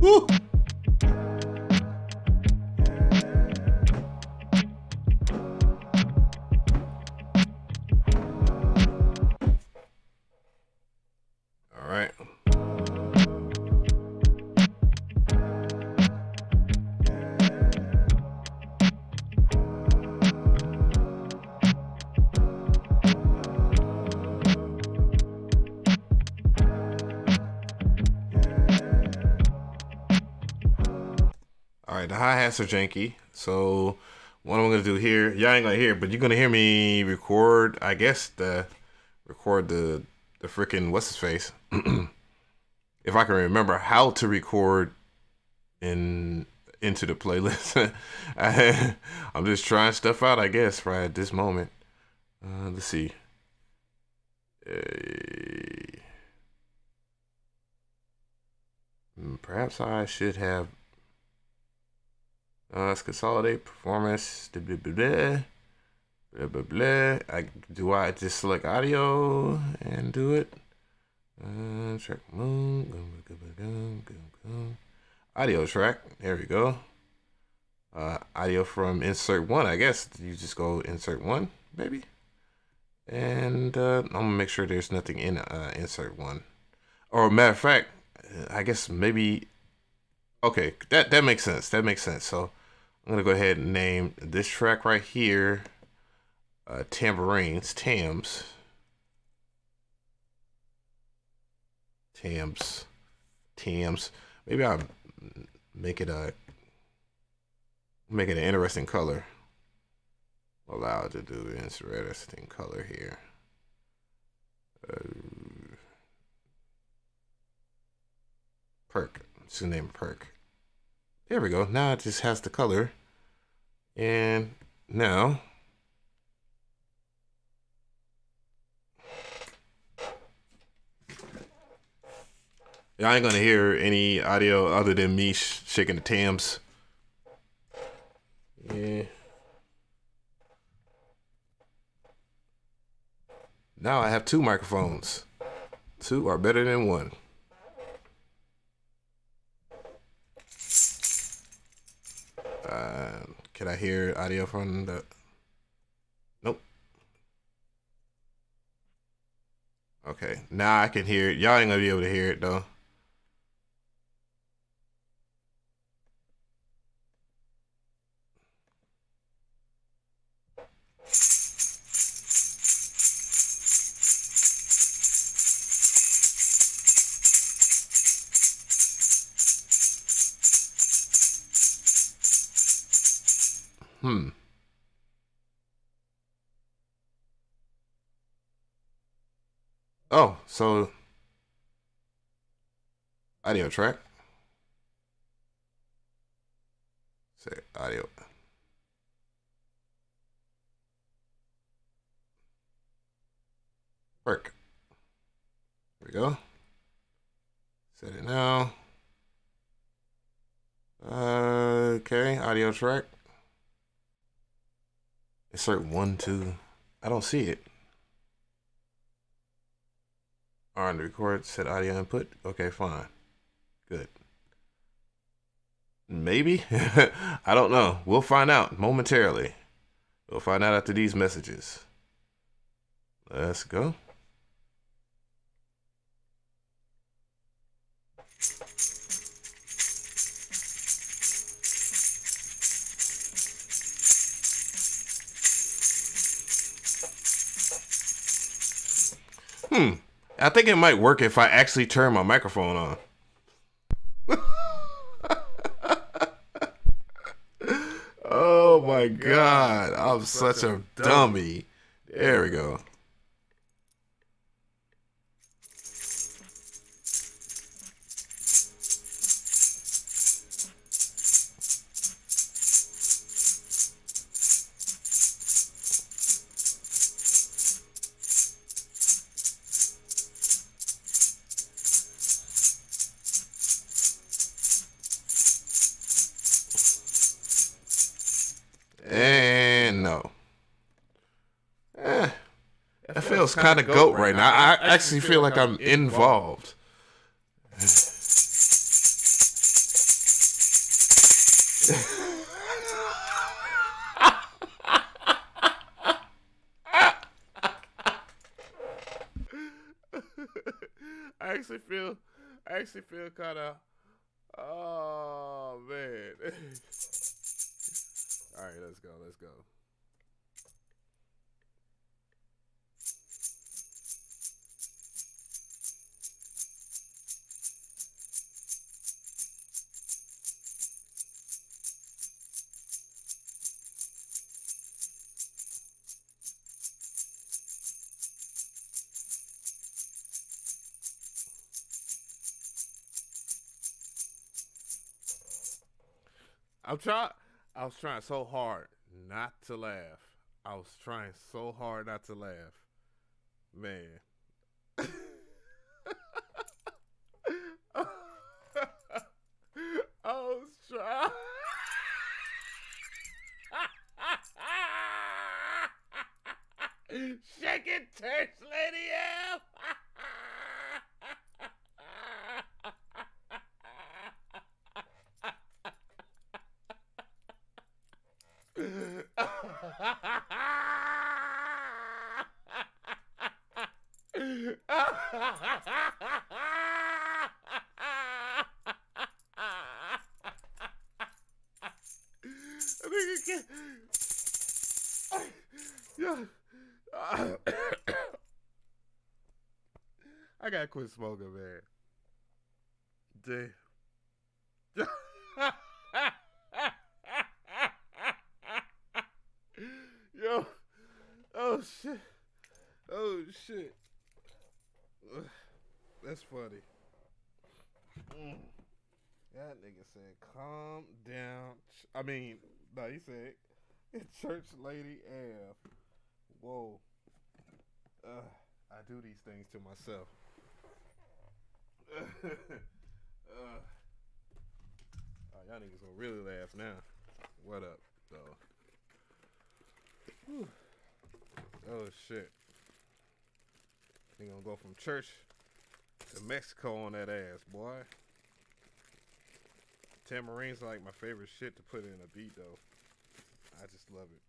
Woo! All right. All right, the hi-hats are janky, so what I'm gonna do here, y'all ain't gonna hear, but you're gonna hear me record. I guess record the freaking what's his face. If I can remember how to record into the playlist. I'm just trying stuff out, I guess, right at this moment. Let's see. Perhaps I should have. Let's consolidate performance. Blah, blah, blah, blah, blah, blah. Do I just select audio and do it? Track moon. Audio track. There we go. Audio from insert one. I guess you just go insert one, maybe. And I'm gonna make sure there's nothing in insert one. Or matter of fact, I guess maybe. Okay, that makes sense. That makes sense. So I'm gonna go ahead and name this track right here, tambourines, Tams. Maybe I'll make it an interesting color. Allow it to do an interesting color here. Perk. Just name perk. There we go. Now it just has the color. And now y'all ain't gonna hear any audio other than me shaking the Tams. Yeah. Now I have two microphones. Two are better than one. Can I hear audio from the? Nope. Okay, now I can hear it. Y'all ain't gonna be able to hear it though. Oh, so audio track. Say audio. Work. There we go. Set it now. Okay, audio track. Insert 1, 2. I don't see it. On record, set audio input. Okay, fine. Good. Maybe? I don't know. We'll find out momentarily. We'll find out after these messages. Let's go. I think it might work if I actually turn my microphone on. Oh my God. I'm such a dummy. There we go. And no. It feels kind of goat right now. I actually feel like I'm involved. I actually feel kind of, oh man. All right, let's go. I was trying so hard not to laugh. I was trying so hard not to laugh. Man. I was trying. Shake it, church lady F. I gotta quit smoking, man. Damn. Yo. Oh shit. Oh shit. That's funny. That nigga said, calm down. I mean, no, he said, church lady F. Whoa. I do these things to myself. Oh, y'all niggas gonna really laugh now. What up, though? Whew. Oh, shit. They gonna go from church to Mexico on that ass, boy. Tamarine's like my favorite shit to put in a beat, though. I just love it.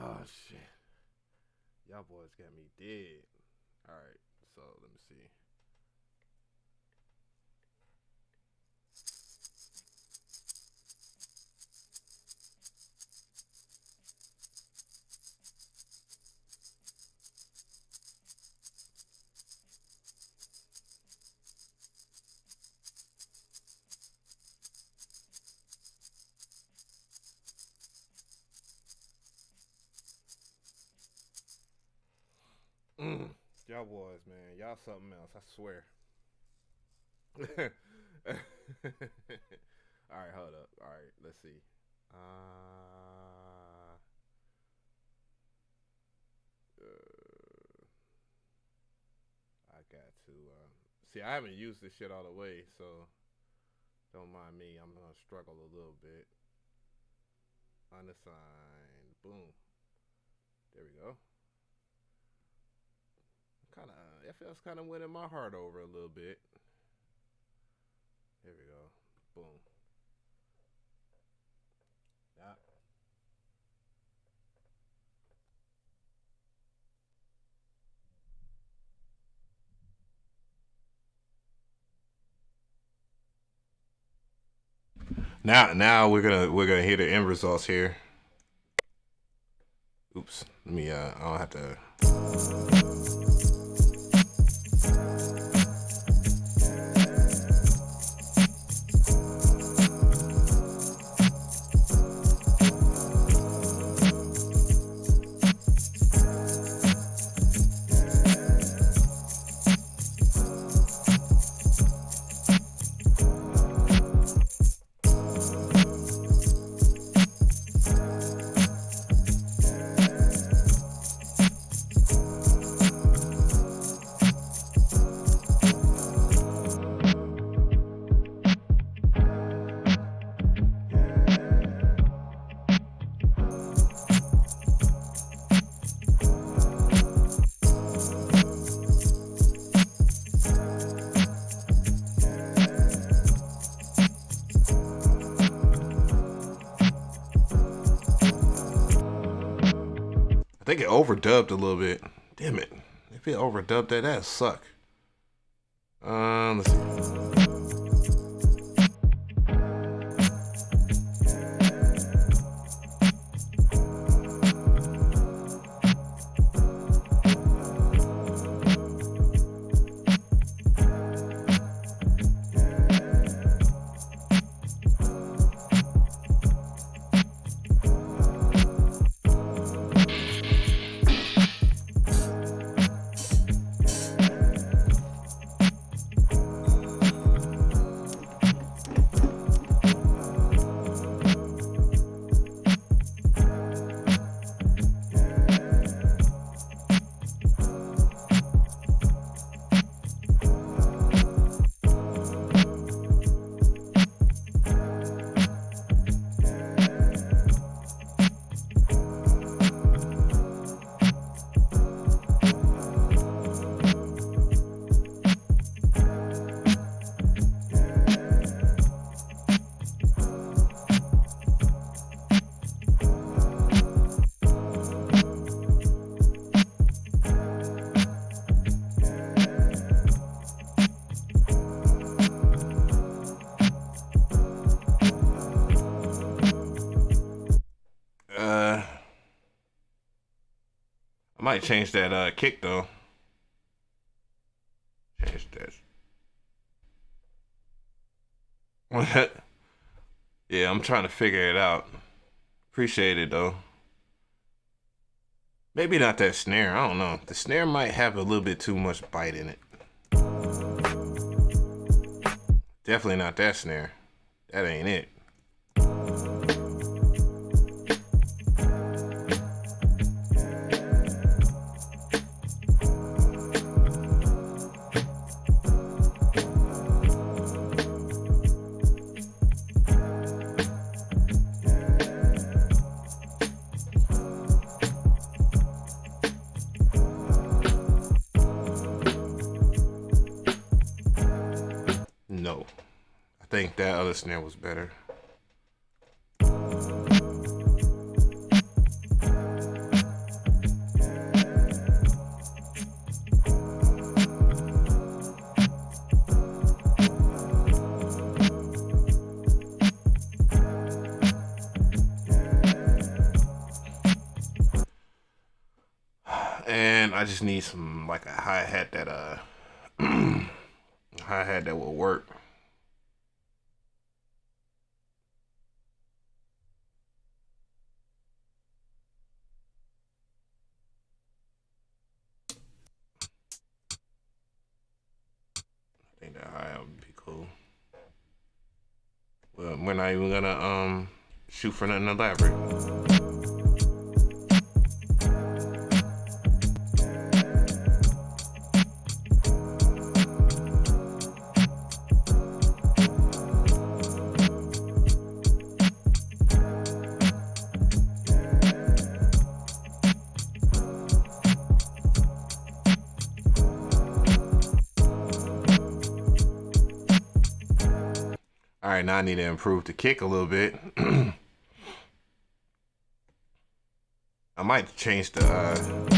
Oh, shit. Y'all boys got me dead. Alright, so let me see. Y'all boys, man. Y'all something else, I swear. Alright, hold up. Alright, let's see. I got to see, I haven't used this shit all the way, so don't mind me. I'm gonna struggle a little bit. Unassigned. Boom. There we go. It feels kind of winning my heart over a little bit. Here we go. Boom. Yeah. Now we're gonna hear the end results here. Oops. Let me I don't have to. think it overdubbed a little bit. Damn it. If it overdubbed that, that'd suck. Let's see. I might change that kick though. Change that. Yeah, I'm trying to figure it out. Appreciate it though. Maybe not that snare. I don't know. The snare might have a little bit too much bite in it. Definitely not that snare. That ain't it. No, I think that other snare was better. And I just need some like a hi-hat that hi-hat that will work. I think that hi-hat would be cool. Well, we're not even gonna shoot for nothing elaborate. All right, now I need to improve the kick a little bit. I might change the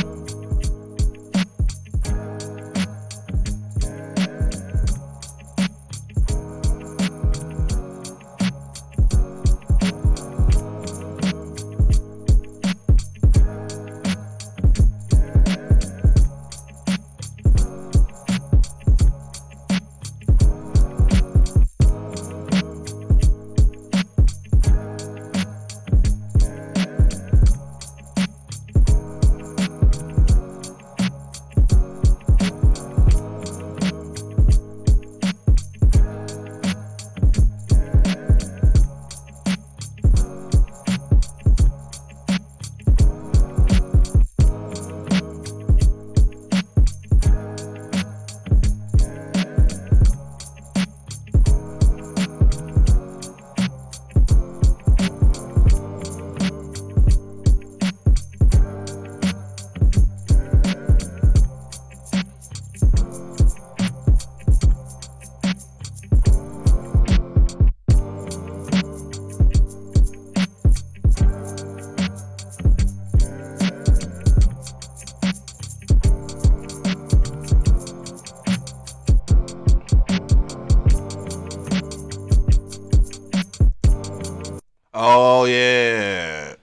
Oh yeah.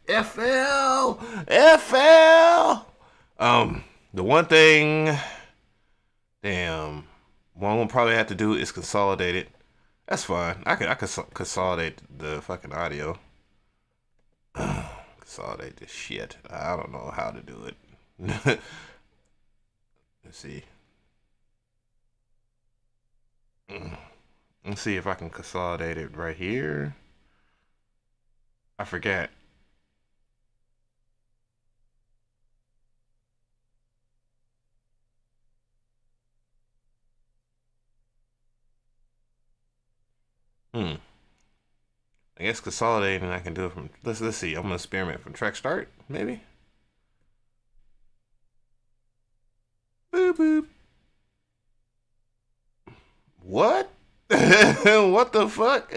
FL. FL. The one thing, damn, what I'm gonna probably have to do is consolidate it. That's fine. I could consolidate the fucking audio. Consolidate this shit. I don't know how to do it. Let's see. Let's see if I can consolidate it right here. I forget. I guess consolidating I can do it from let's see. I'm gonna experiment from track start, maybe. Boop boop. What? What the fuck?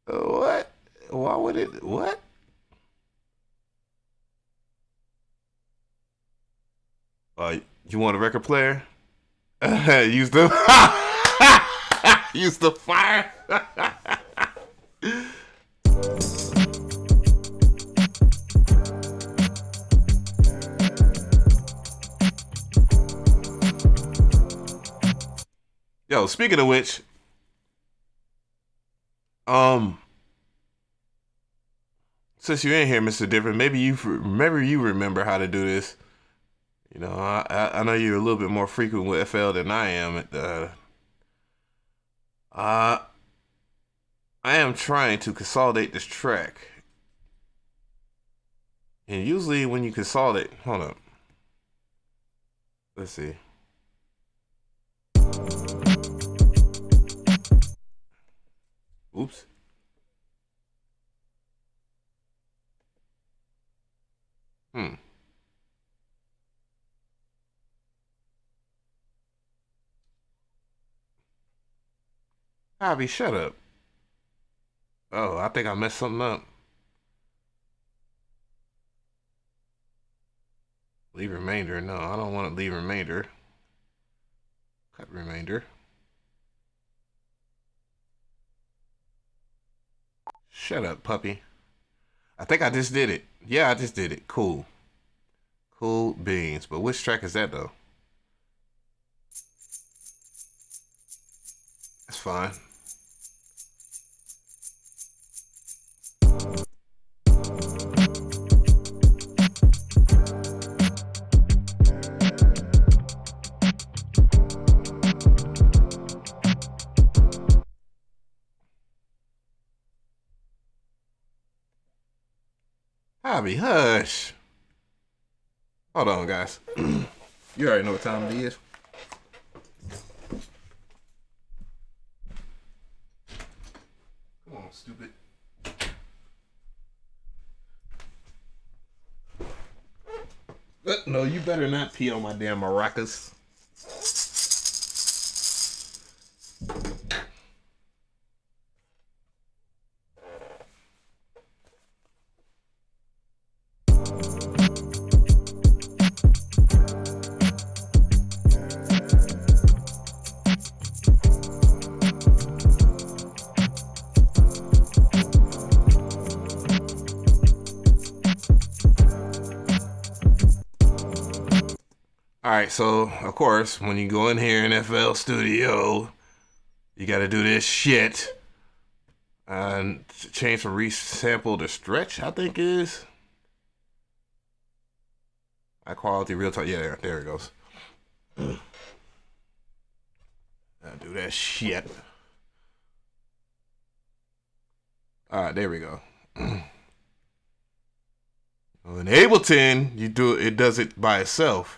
What? Why would it? What? You want a record player? Use the use the fire. Yo, speaking of which, since you're in here, Mr. Different, maybe you remember how to do this. You know, I know you're a little bit more frequent with FL than I am. I am trying to consolidate this track, and usually when you consolidate, hold up, let's see. Oops. Abby, shut up. Oh, I think I messed something up. Leave remainder. No, I don't want to leave remainder. Cut remainder. Shut up, puppy. I think I just did it. Yeah, I just did it. Cool. Cool beans. But which track is that, though? That's fine. Hobby, hush. Hold on, guys. You already know what time it is. Come on, stupid. No, you better not pee on my damn maracas. Alright, so of course, when you go in here in FL Studio, you gotta do this shit. And change from resample to stretch, I think is. High quality real time. Yeah, there it goes. I'll do that shit. Alright, there we go. In Ableton, it does it by itself.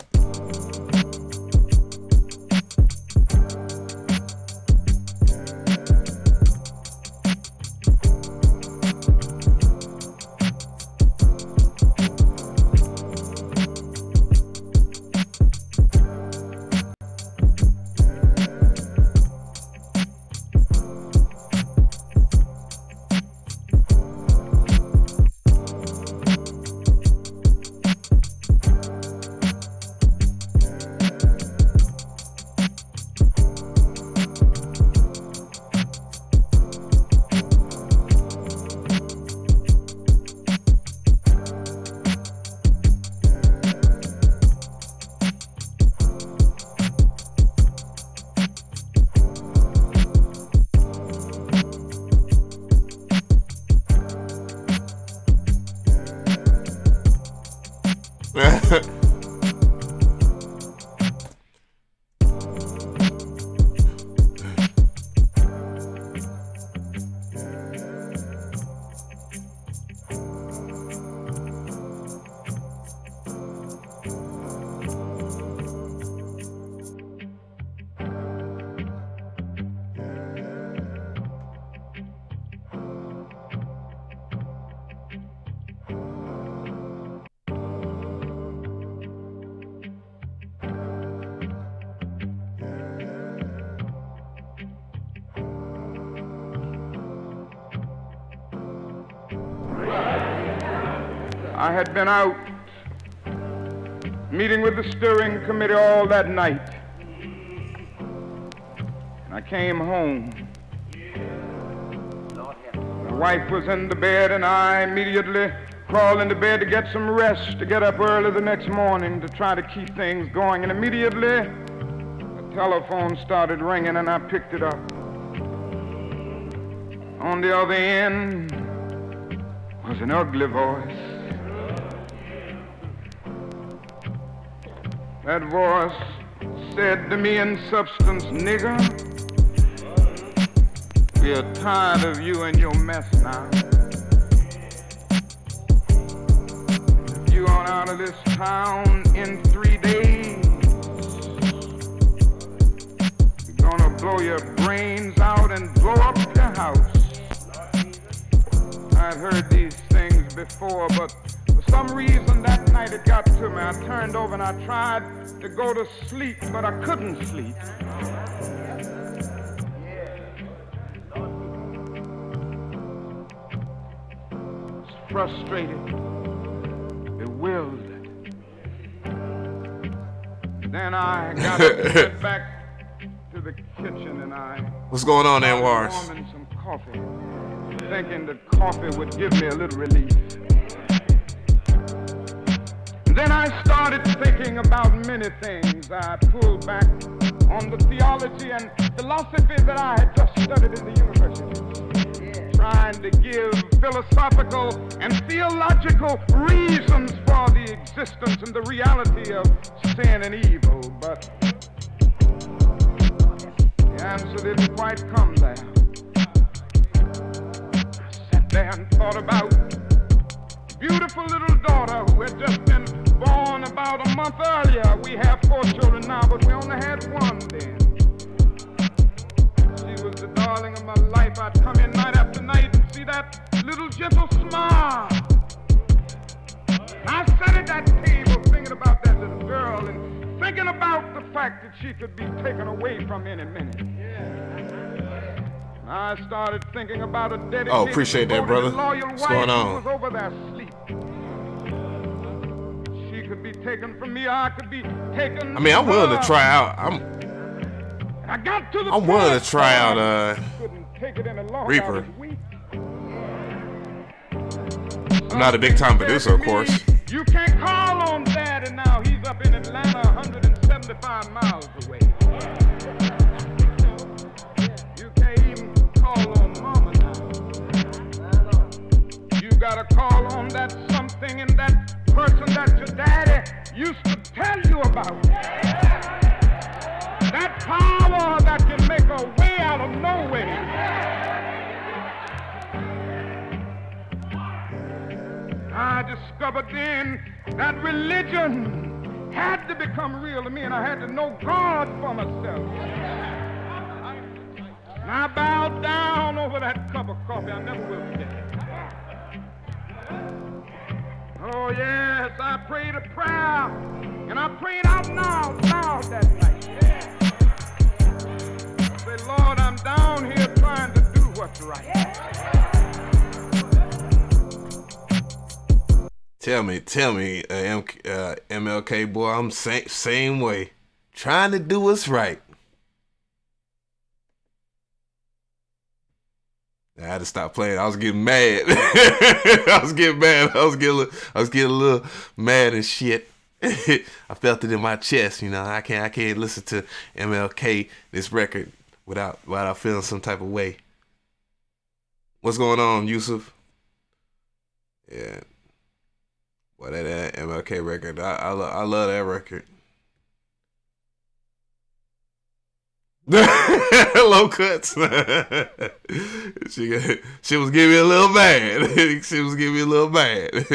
I had been out meeting with the steering committee all that night. And I came home. My wife was in the bed, and I immediately crawled into bed to get some rest, to get up early the next morning to try to keep things going. And immediately, the telephone started ringing, and I picked it up. On the other end was an ugly voice. That voice said to me in substance, "Nigger, we're tired of you and your mess now. You on out of this town in 3 days. You're gonna blow your brains out and blow up your house." I'd heard these things before, but for some reason that night it got to me. I turned over and I tried to go to sleep, but I couldn't sleep. I was frustrated, bewildered. Then I got up and went back to the kitchen, and I What's going on, started Anwars? warming some coffee, thinking that coffee would give me a little relief. And then I started thinking about many things. I pulled back on the theology and philosophy that I had just studied in the university, trying to give philosophical and theological reasons for the existence and the reality of sin and evil. But the answer didn't quite come there. I sat there and thought about a beautiful little daughter who had just been born about a month earlier. We have 4 children now, but we only had 1 then. She was the darling of my life. I'd come in night after night and see that little gentle smile. And I sat at that table thinking about that little girl and thinking about the fact that she could be taken away from any minute. And I started thinking about a dedicated, Oh, appreciate that, brother. loyal What's wife going who on? was over there asleep. She could be taken from me, or I could be taken. I mean, I'm from willing her. to try out. I got to the I'm willing point to try out where I couldn't take it any longer. Reaper. I was weak. I'm not a big time producer, of course. You can't call on Daddy now. He's up in Atlanta, 175 miles away. You can't even call on Mama now. You gotta call on that something and that person that your daddy used to tell you about. That power that can make a way out of no way. I discovered then that religion had to become real to me, and I had to know God for myself. And I bowed down over that cup of coffee. I never will forget it. Oh, yes, I prayed a prayer, and I prayed out loud that night. I said, Lord, I'm down here trying to do what's right. Tell me, MLK boy, I'm same way, trying to do what's right. I had to stop playing. I was getting mad. I was getting a little mad and shit. I felt it in my chest. You know, I can't listen to MLK this record without feeling some type of way. What's going on, Yusuf? Yeah. Boy, that MLK record, I love that record. Low cuts. She was giving me a little mad. She was giving me a little mad.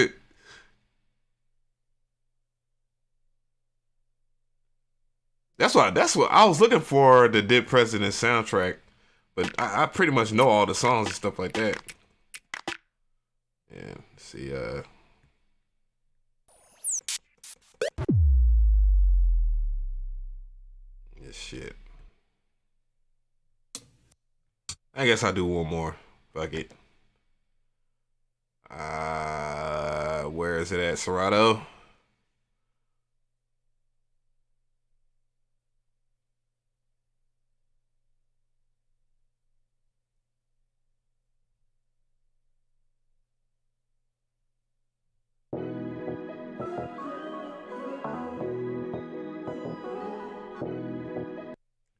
That's what I was looking for, the Dead President soundtrack, but I pretty much know all the songs and stuff like that. Yeah, let's see. This shit. I guess I'll do one more. Fuck it. Where is it at, Serato?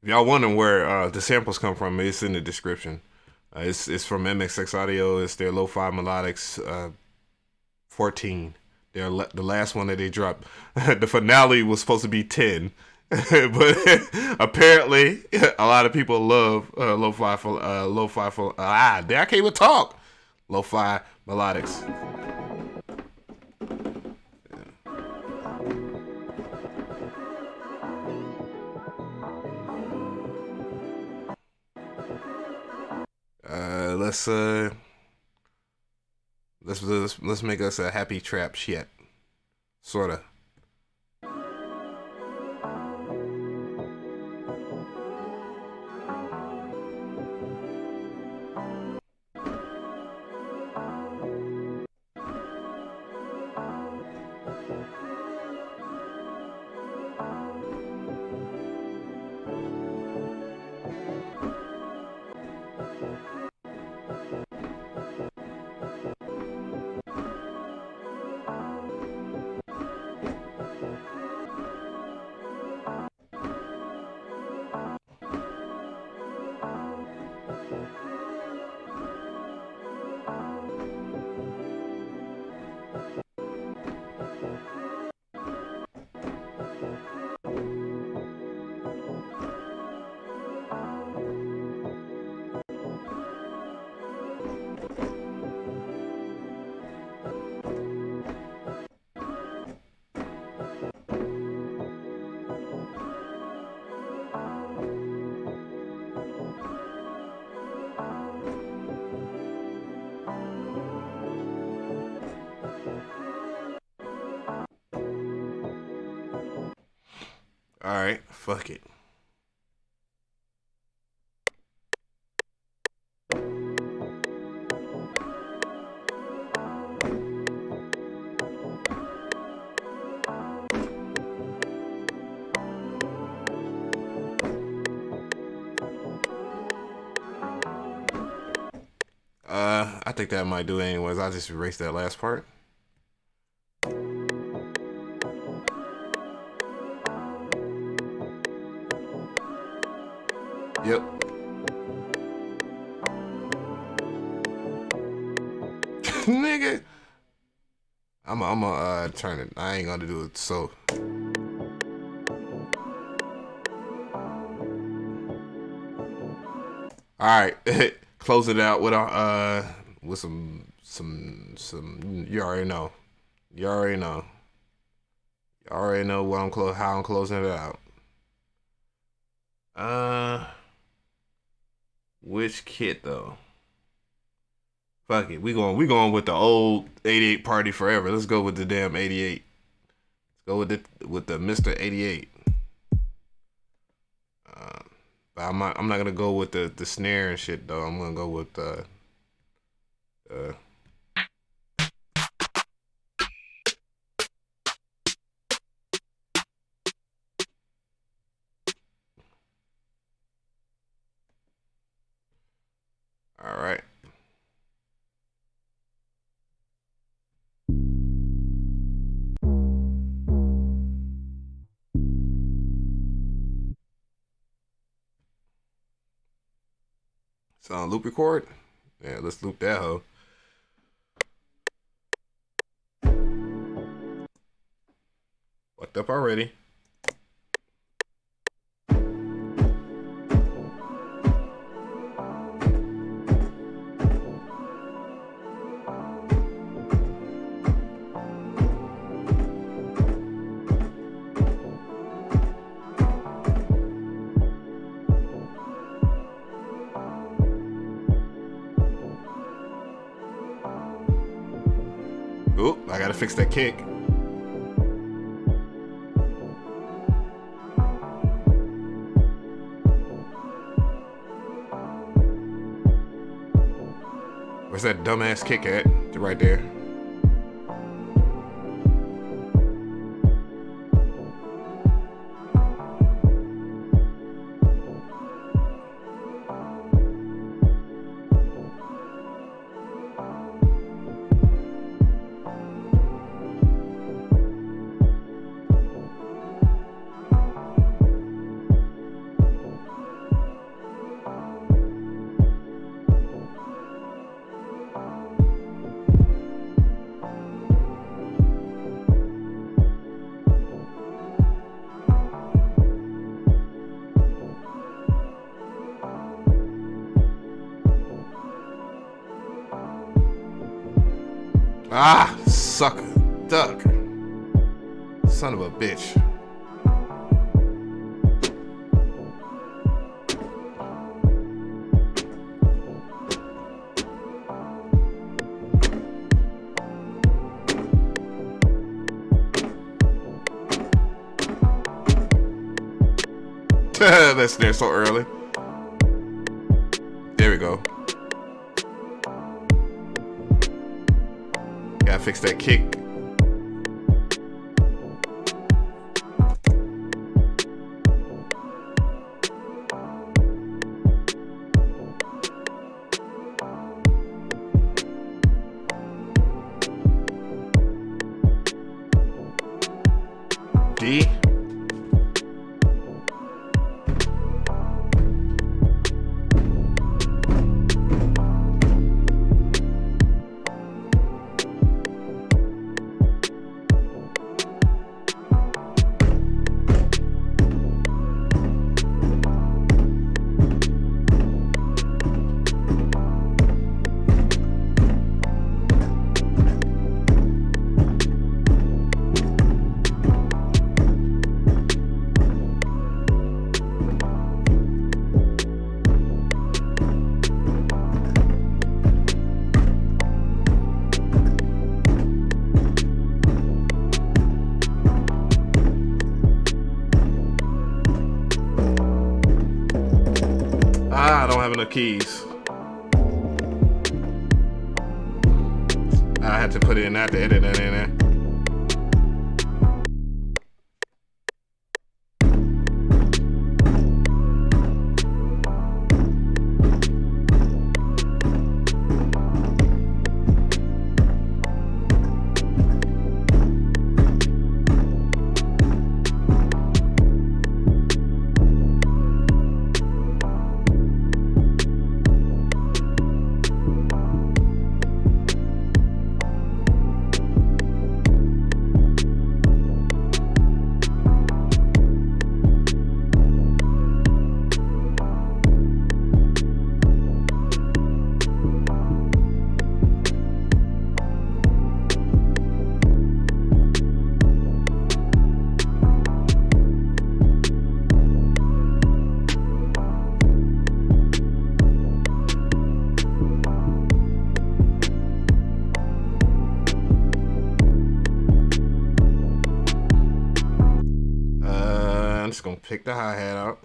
If y'all wondering where the samples come from, it's in the description. It's from MXX Audio. It's their Lo-Fi Melodics 14. They're the last one that they dropped. The finale was supposed to be 10. But apparently a lot of people love lo-fi for I can't even talk. Lo-fi melodics. Let's make us a happy trap shit. Sorta. All right, fuck it. I think that might do it anyways. I'll just erase that last part. Yep. Nigga. I'm turn it. I ain't gonna do it so. Alright. Close it out with some you already know. You already know. You already know what how I'm closing it out. Which kit though? Fuck it. We going with the old 88 party forever. Let's go with the damn 88. Let's go with the Mr. 88. But I'm not gonna go with the snare and shit though. I'm gonna go with all right. It's on loop record. Yeah, let's loop that hoe. Fucked up already. Oh, I gotta fix that kick. Where's that dumbass kick at? Right there. Ah, sucker. Duck. Son of a bitch. That's there so early. There we go. Gotta fix that kick. D. I don't have enough keys. I had to put it in that to edit that in there. I'm just gonna pick the hi-hat out.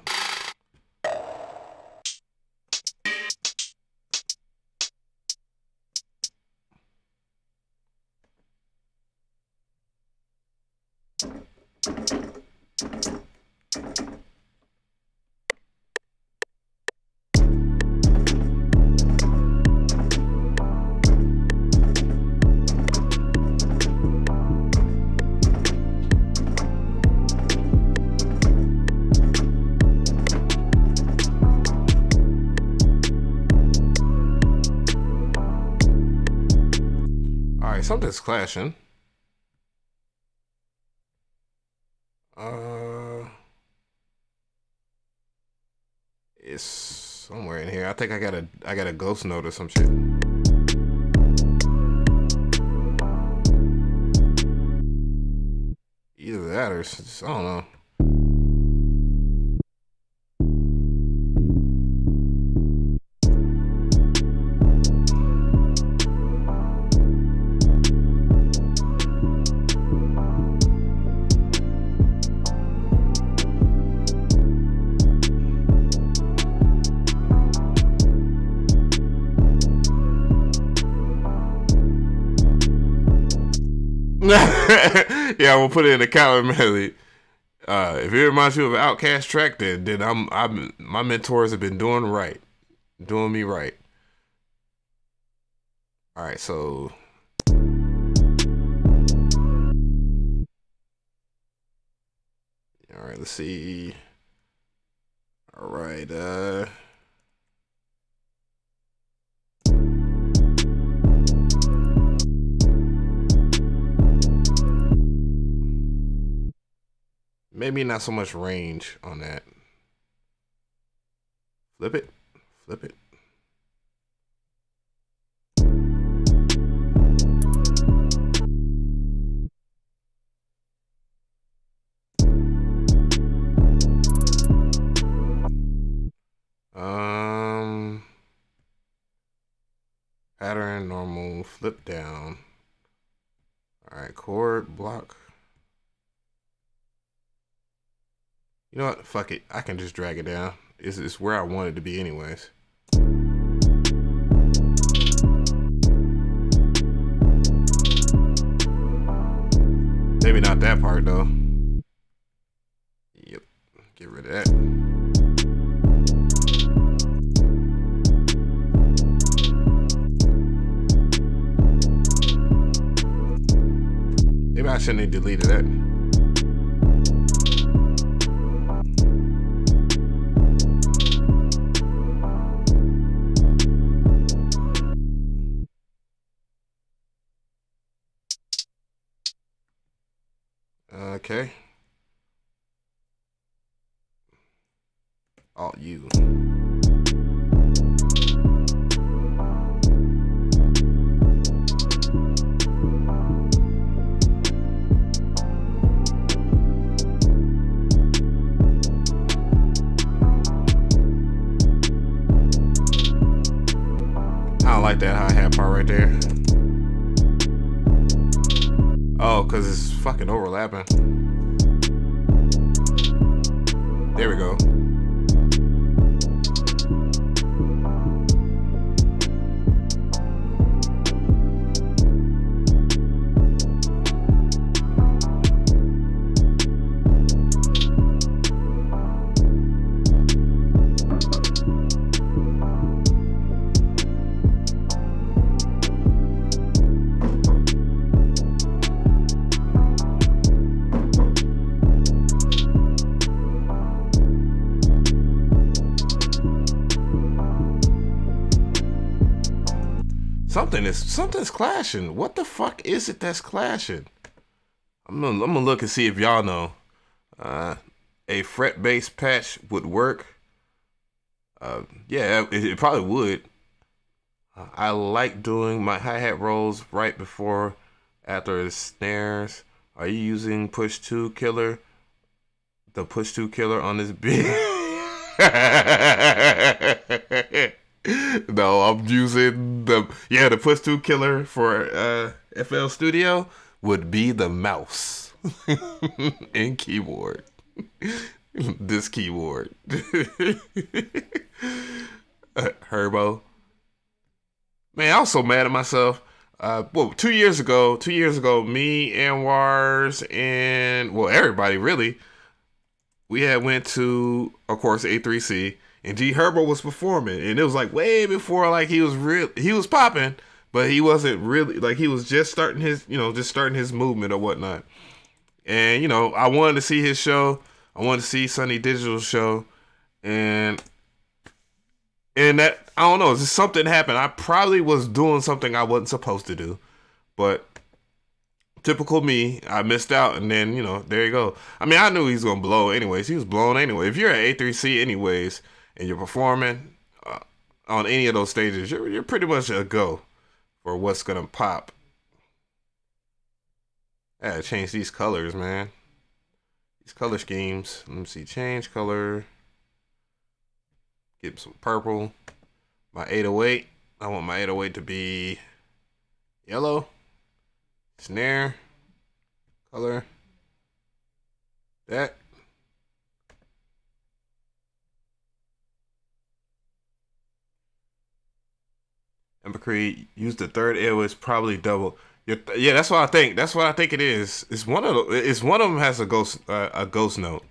Something's clashing. It's somewhere in here. I think I got a ghost note or some shit. Either that or I don't know. Yeah, we'll put it in the calendar medley. If it reminds you of an Outcast track, then my mentors have been doing me right. All right, so all right, let's see. All right, maybe not so much range on that. Flip it. Flip it. Pattern, normal, flip down. All right, chord, block. You know what? Fuck it. I can just drag it down. It's where I want it to be anyways. Maybe not that part though. Yep. Get rid of that. Maybe I shouldn't have deleted that. Okay. Alt U. I don't like that hi-hat part right there. Oh, because it's fucking overlapping. There we go. Something's clashing. What the fuck is it that's clashing? I'm gonna look and see if y'all know. A fret-based patch would work. Yeah, it probably would. I like doing my hi-hat rolls right before, after the snares. Are you using push 2 killer? The push 2 killer on this beat? No, I'm using the push 2 killer for FL Studio would be the mouse and keyboard. This keyboard. Herbo. Man, I was so mad at myself. 2 years ago, me, Anwars, and everybody really, we had went to, of course, A3C. And G Herbo was performing, and it was like way before like he was popping, but he wasn't really, like, he was just starting his movement or whatnot. And I wanted to see his show. I wanted to see Sunny Digital's show, and that, I don't know, just something happened. I probably was doing something I wasn't supposed to do, but typical me, I missed out, and then there you go. I mean, I knew he was gonna blow anyways. He was blown anyway. If you're at A3C anyways, and you're performing on any of those stages, you're pretty much a go for what's gonna pop. I gotta change these colors, man. These color schemes. Let me see. Change color. Get some purple. My 808. I want my 808 to be yellow. Snare. Color. That. Ember Creed, use the third L is probably double. Yeah, that's what I think. That's what I think it is. It's one of them has a ghost note.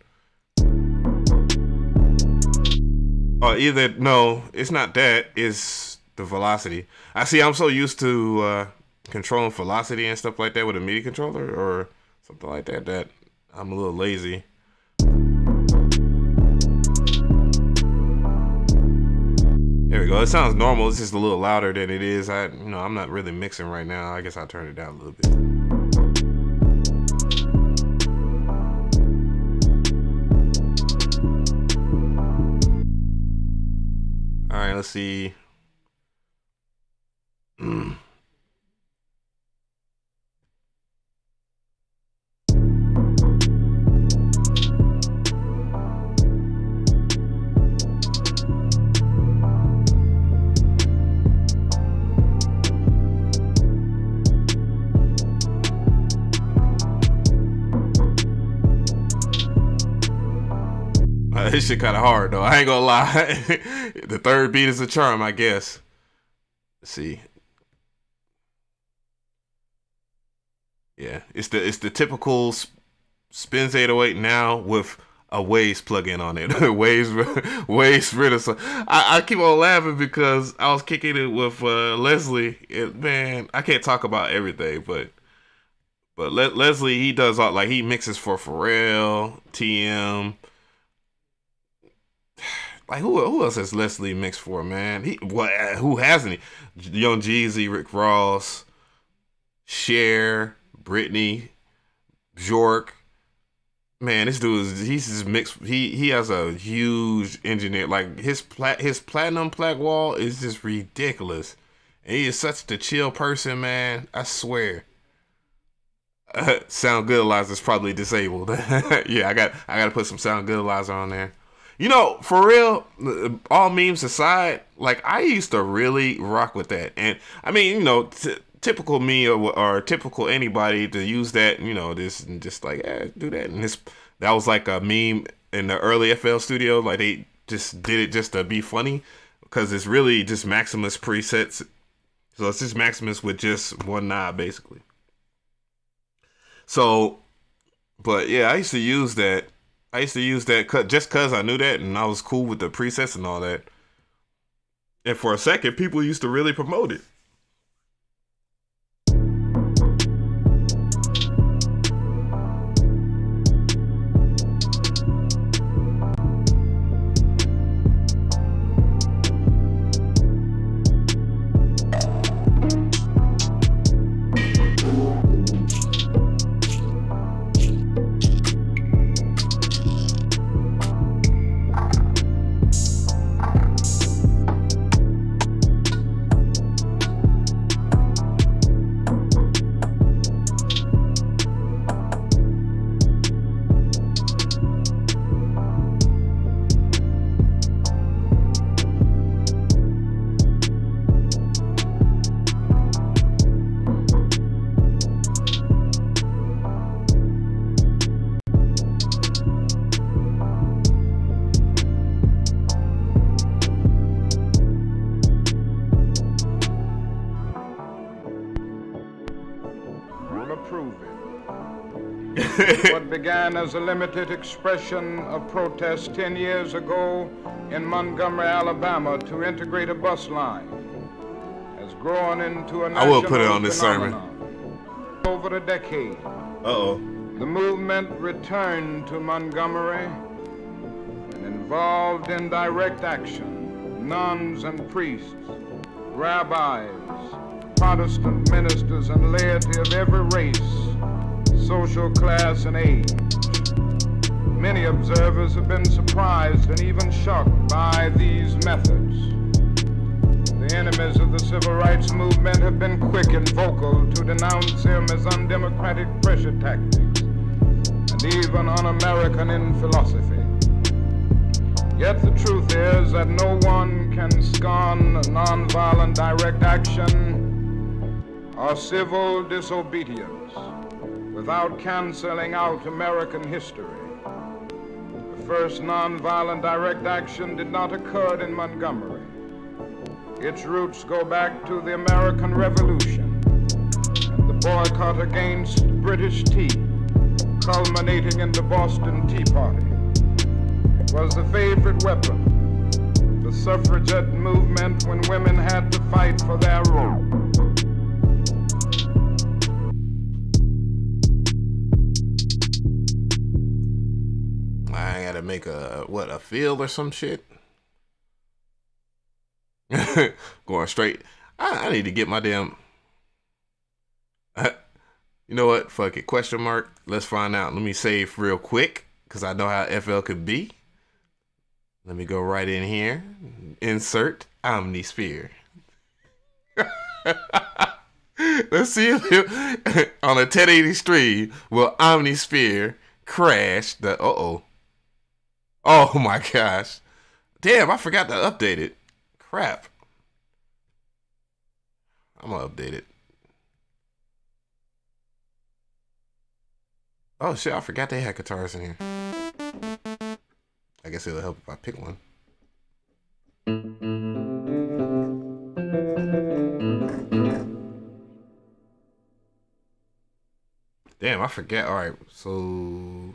Or either no, it's not that. It's the velocity. I see. I'm so used to controlling velocity and stuff like that with a MIDI controller or something like that that I'm a little lazy. There we go. It sounds normal. It's just a little louder than it is. I'm not really mixing right now. I guess I'll turn it down a little bit. All right, let's see. This shit kind of hard though. I ain't gonna lie. The third beat is a charm, I guess. Let's see. Yeah, it's the typical Spins 808 now with a Waves plugin on it. Waves Ritter. So I keep on laughing because I was kicking it with Leslie. Man, I can't talk about everything, but Leslie, he does all, like, he mixes for Pharrell, TM. Like, who else has Leslie mixed for, man? Who hasn't he? Young Jeezy, Rick Ross, Cher, Britney, Bjork. Man, this dude he's just mixed. He has a huge engineer. Like, his platinum plaque wall is just ridiculous. And he is such the chill person, man. I swear. Sound Goodalizer is probably disabled. Yeah, I got to put some Sound Goodalizer on there. You know, for real, all memes aside, like, I used to really rock with that. And I mean, you know, typical me or typical anybody to use that, you know, this and just like, do that. And that was like a meme in the early FL Studio. Like, they just did it just to be funny, because it's really just Maximus presets. So it's just Maximus with just one knob, basically. So, but yeah, I used to use that just because I knew that and I was cool with the presets and all that. And for a second, people used to really promote it. What began as a limited expression of protest 10 years ago in Montgomery, Alabama, to integrate a bus line has grown into a national phenomenon. I will put it on this sermon. Over a decade, the movement returned to Montgomery and involved in direct action nuns and priests, rabbis, Protestant ministers, and laity of every race, social class, and age. Many observers have been surprised and even shocked by these methods. The enemies of the civil rights movement have been quick and vocal to denounce them as undemocratic pressure tactics and even un-American in philosophy. Yet the truth is that no one can scorn nonviolent direct action or civil disobedience without canceling out American history. The first nonviolent direct action did not occur in Montgomery. Its roots go back to the American Revolution and the boycott against British tea, culminating in the Boston Tea Party. It was the favorite weapon of the suffragette movement when women had to fight for their rights. I gotta make a field or some shit. Going straight. I need to get my damn. You know what? Fuck it. Question mark. Let's find out. Let me save real quick because I know how FL could be. Let me go right in here. Insert Omnisphere. Let's see if on a 1080 stream will Omnisphere crash the Oh my gosh. Damn, I forgot to update it. Crap. I'm gonna update it. Oh shit, I forgot they had guitars in here. I guess guess it'll help if I pick one. Damn, I forget. All right, so.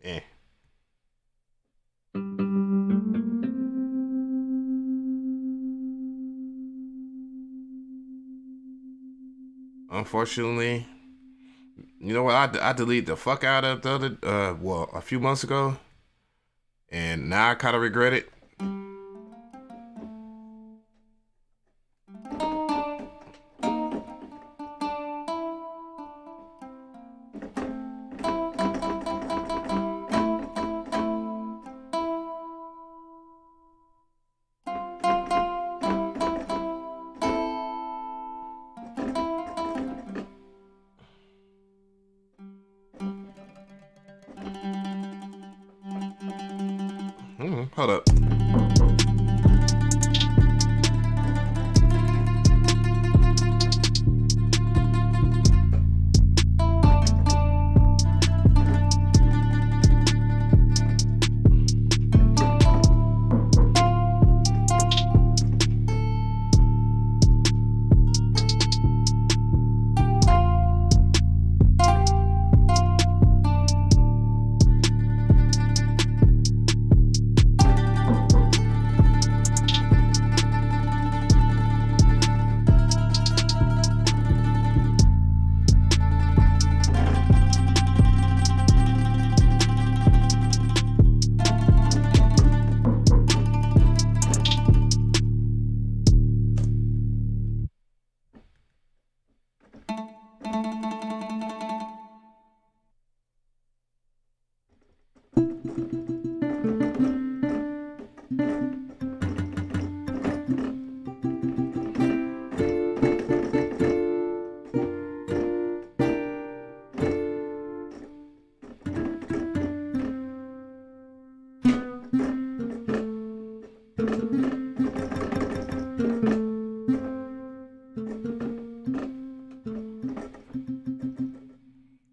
Eh. Unfortunately, you know what? I deleted the fuck out of the other, well, a few months ago, and now I kind of regret it. Hold up.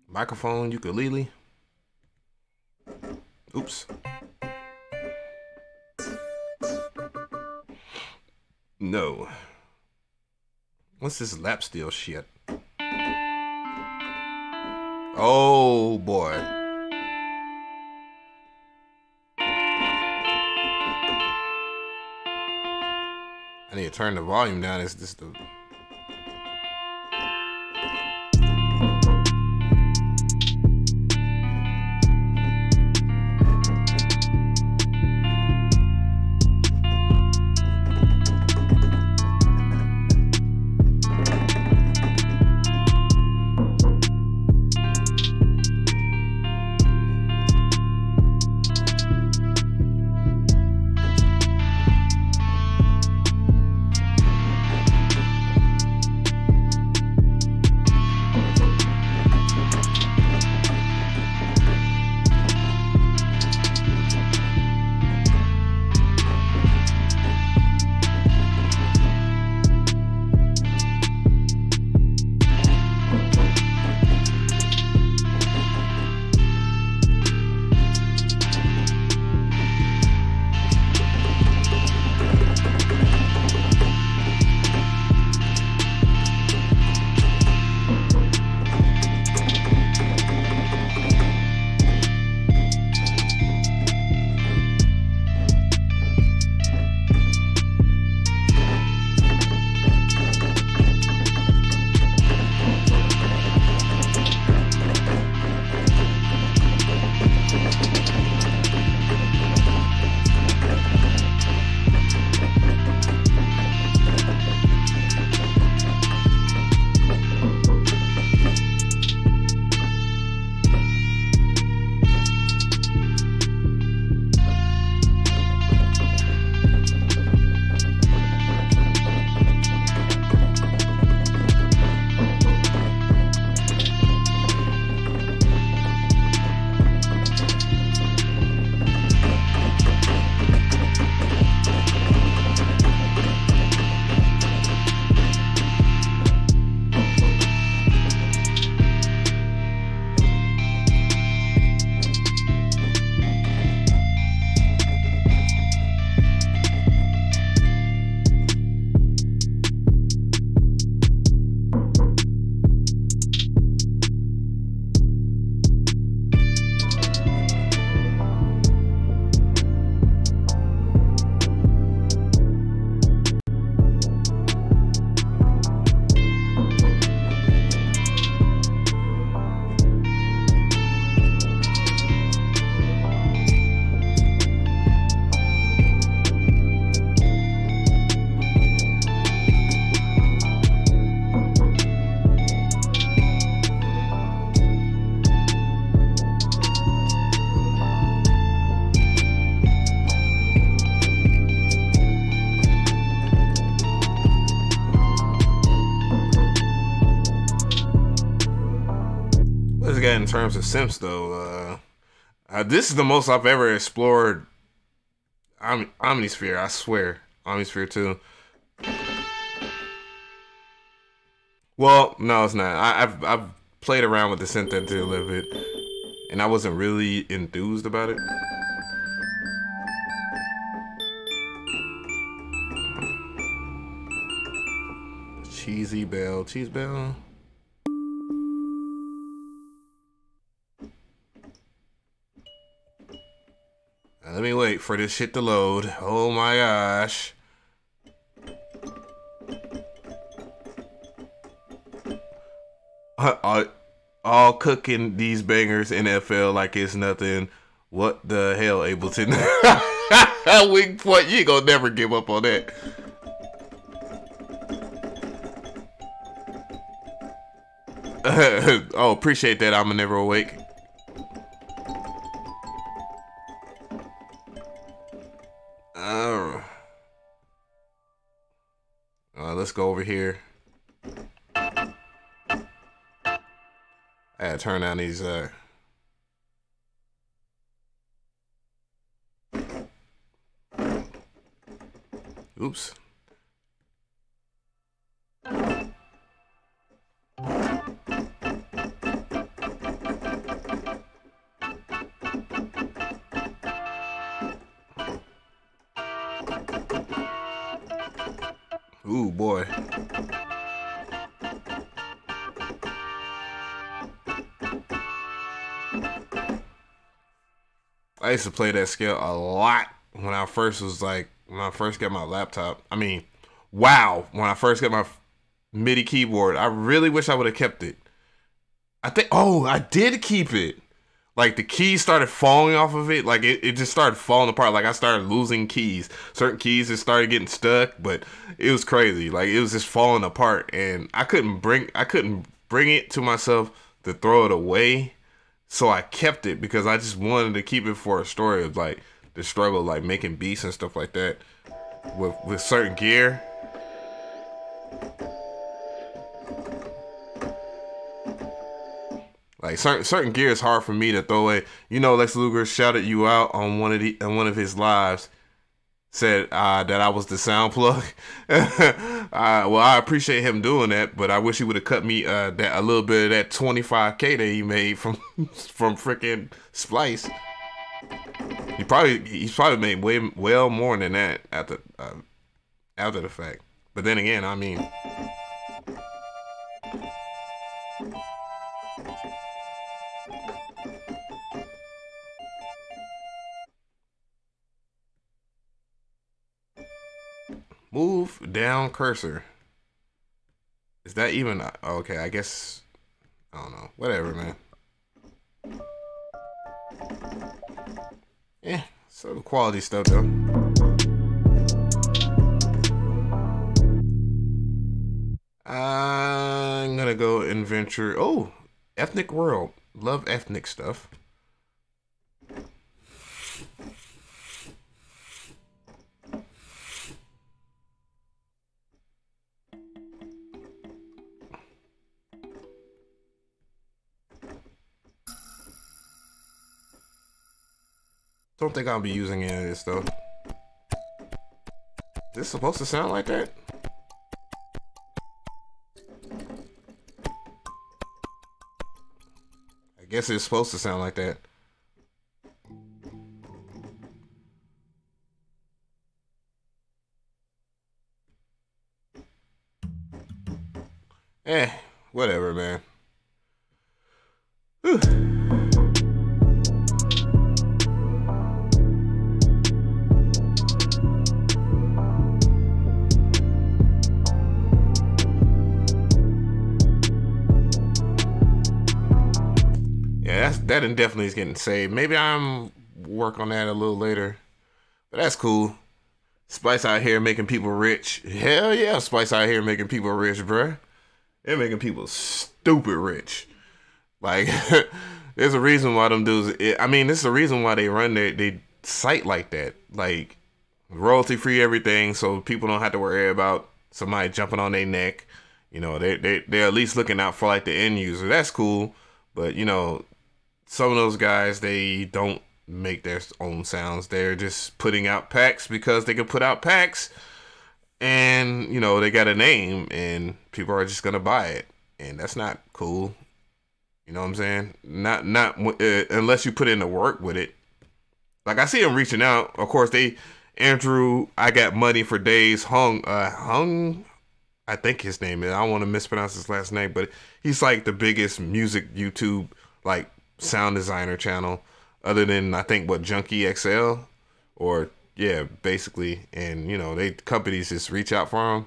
Microphone, ukulele. Oops. No. What's this lap steel shit? Oh boy. I need to turn the volume down. It's just the. look at it in terms of simps, though, this is the most I've ever explored Omnisphere, I swear. Omnisphere 2. Well, no, it's not. I've played around with the synth a little bit, and I wasn't really enthused about it. Cheese bell. Let me wait for this shit to load. Oh my gosh. All cooking these bangers in FL like it's nothing. What the hell, Ableton? Weak point, you ain't gonna never give up on that. Oh, appreciate that. I'm never awake. Let's go over here. I had to turn down these oops. Ooh, boy. I used to play that scale a lot when I first got my laptop. I mean, wow, when I first got my MIDI keyboard. I really wish I would have kept it. I did keep it. Like, the keys started falling off of it. Like, it just started falling apart. Like, I started losing keys. Certain keys just started getting stuck, but it was crazy. Like, it was just falling apart, and I couldn't bring it to myself to throw it away. So I kept it because I just wanted to keep it for a story of, like, the struggle, like, making beats and stuff like that with certain gear. Like, certain gear is hard for me to throw away. You know, Lex Luger shouted you out on one of his lives. Said that I was the sound plug. Well, I appreciate him doing that, but I wish he would have cut me a little bit of that 25K that he made from freaking Splice. He's probably made well more than that after the fact. But then again, I mean. Move down cursor. Is that even okay? I guess I don't know. Whatever, man. Yeah, so quality stuff though. I'm gonna go and venture. Oh, ethnic world. Love ethnic stuff. Don't think I'll be using any of this though. Is this supposed to sound like that? I guess it's supposed to sound like that. Whatever, man. Whew. That indefinitely is getting saved. Maybe I'm work on that a little later. But that's cool. Spice out here making people rich. Hell yeah, Spice out here making people rich, bruh. They're making people stupid rich. Like, there's a reason why them dudes... this is the reason why they run their site like that. Like, royalty-free everything, so people don't have to worry about somebody jumping on their neck. You know, they're at least looking out for, like, the end user. That's cool. But you know, some of those guys, they don't make their own sounds. They're just putting out packs because they can put out packs, and you know, they got a name and people are just gonna buy it, and that's not cool. You know what I'm saying? Not unless you put in the work with it. Like I see them reaching out. Of course, Andrew, I got money for days. Hung, I think his name is. I don't want to mispronounce his last name, but he's like the biggest music YouTube like sound designer channel, other than I think what Junkie XL, or yeah, basically. And you know, companies just reach out for him.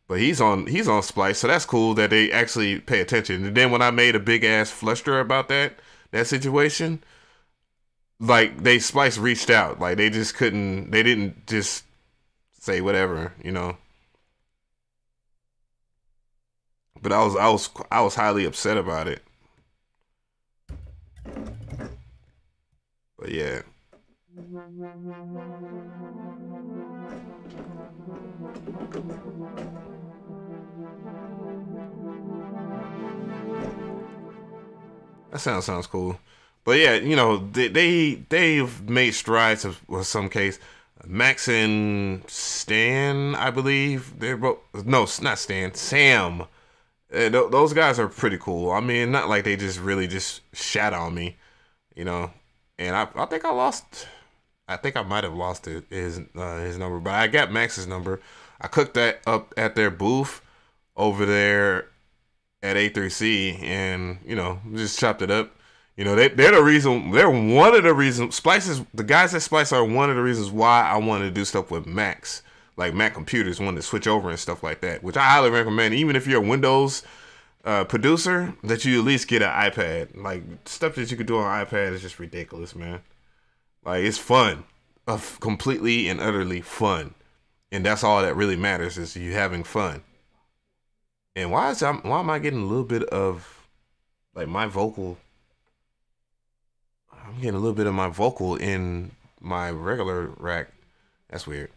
But he's on Splice, so that's cool that they actually pay attention. And then when I made a big ass fluster about that situation, like Splice reached out, like they didn't just say whatever, you know. But I was highly upset about it. But yeah. That sounds cool. But yeah, you know, they've made strides with some case. Max and Stan, I believe. They're both, no, not Stan, Sam. Those guys are pretty cool. I mean, not like they just really just shat on me, you know. And I think I might have lost his number, but I got Max's number. I cooked that up at their booth over there at A3C, and you know, just chopped it up. You know, they're the reason. They're one of the reasons. The guys at Splice are one of the reasons why I wanted to do stuff with Macs, like Mac computers, wanted to switch over and stuff like that, which I highly recommend. Even if you're a Windows producer, that you at least get an iPad. Like stuff that you could do on iPad is just ridiculous, man. Like it's fun, completely and utterly fun, and that's all that really matters is you having fun. And why am I getting a little bit of like my vocal? I'm getting a little bit of my vocal in my regular rack. That's weird.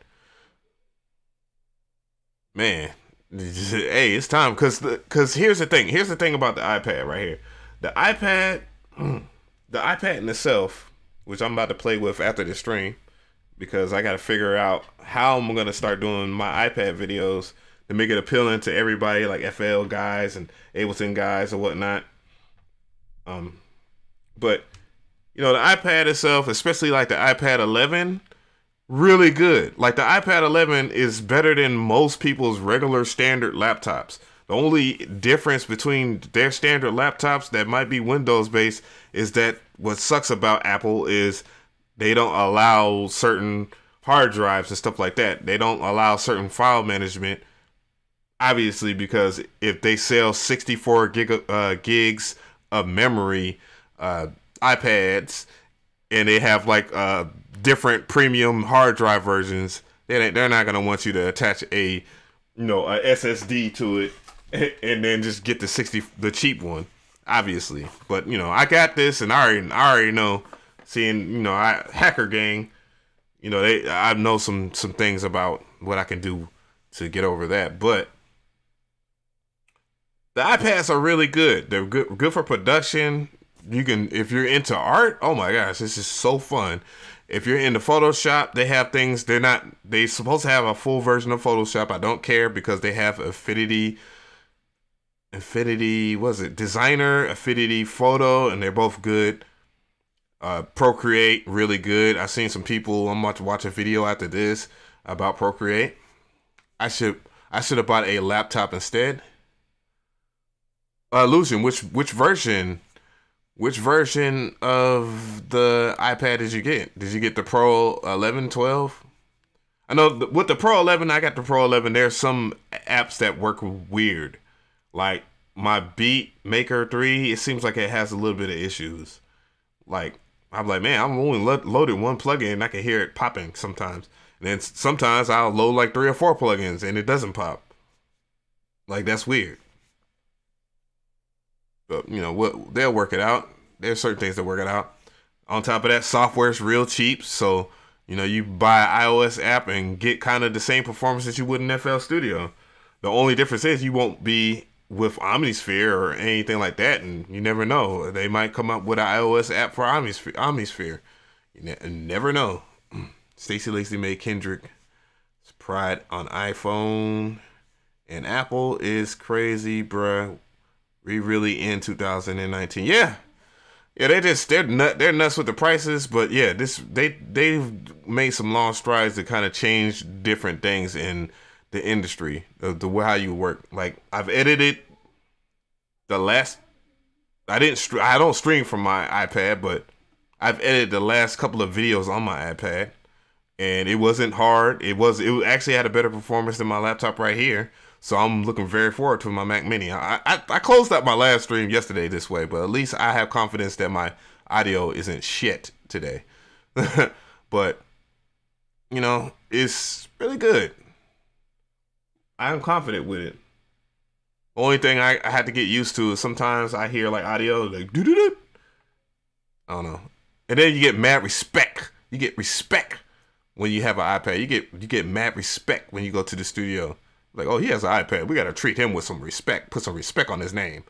Man, hey, it's time because here's the thing. Here's the thing about the iPad right here. The iPad in itself, which I'm about to play with after the stream, because I got to figure out how I'm gonna start doing my iPad videos to make it appealing to everybody, like FL guys and Ableton guys or whatnot. But you know, the iPad itself, especially like the iPad 11, really good. Like the iPad 11 is better than most people's regular standard laptops. The only difference between their standard laptops that might be Windows based is that what sucks about Apple is they don't allow certain hard drives and stuff like that. They don't allow certain file management. Obviously, because if they sell 64 gigs of memory iPads and they have like different premium hard drive versions, they're not gonna want you to attach a SSD to it and then just get the cheap one, obviously. But you know, I got this, and I already know. Seeing Hacker Gang, I know some things about what I can do to get over that, but. The iPads are really good. They're good for production. You can, if you're into art, oh my gosh, this is so fun. If you're into Photoshop, they have things. They're supposed to have a full version of Photoshop. I don't care because they have Affinity, Designer, Affinity Photo, and they're both good. Procreate, really good. I've seen some people. I'm about to watch a video after this about Procreate. I should have bought a laptop instead. Illusion, which version of the iPad did you get? Did you get the Pro 11, 12? I know with the Pro 11, I got the Pro 11. There's some apps that work weird. Like my Beat Maker 3, it seems like it has a little bit of issues. Like, I'm like, man, I'm only loaded one plugin and I can hear it popping sometimes. And then sometimes I'll load like 3 or 4 plugins and it doesn't pop. Like, that's weird. But, they'll work it out. There's certain things that work it out. On top of that, software's real cheap. So, you buy an iOS app and get kind of the same performance that you would in FL Studio. The only difference is you won't be with Omnisphere or anything like that, and you never know. They might come up with an iOS app for Omnisphere. You never know. Stacey Lacey made Kendrick's Pride on iPhone, and Apple is crazy, bruh. We really in 2019. Yeah, they're nuts with the prices, but yeah, they've made some long strides to kind of change different things in the industry, the way how you work. Like, I've edited the last. I don't stream from my iPad, but I've edited the last couple of videos on my iPad, and it wasn't hard. It actually had a better performance than my laptop right here. So I'm looking very forward to my Mac Mini. I closed out my last stream yesterday this way, but at least I have confidence that my audio isn't shit today. But, you know, it's really good. I'm confident with it. Only thing I had to get used to is sometimes I hear like audio like doo-doo-doo. I don't know. And then you get mad respect. You get respect when you have an iPad. You get mad respect when you go to the studio. Like, oh, he has an iPad. We got to treat him with some respect. Put some respect on his name.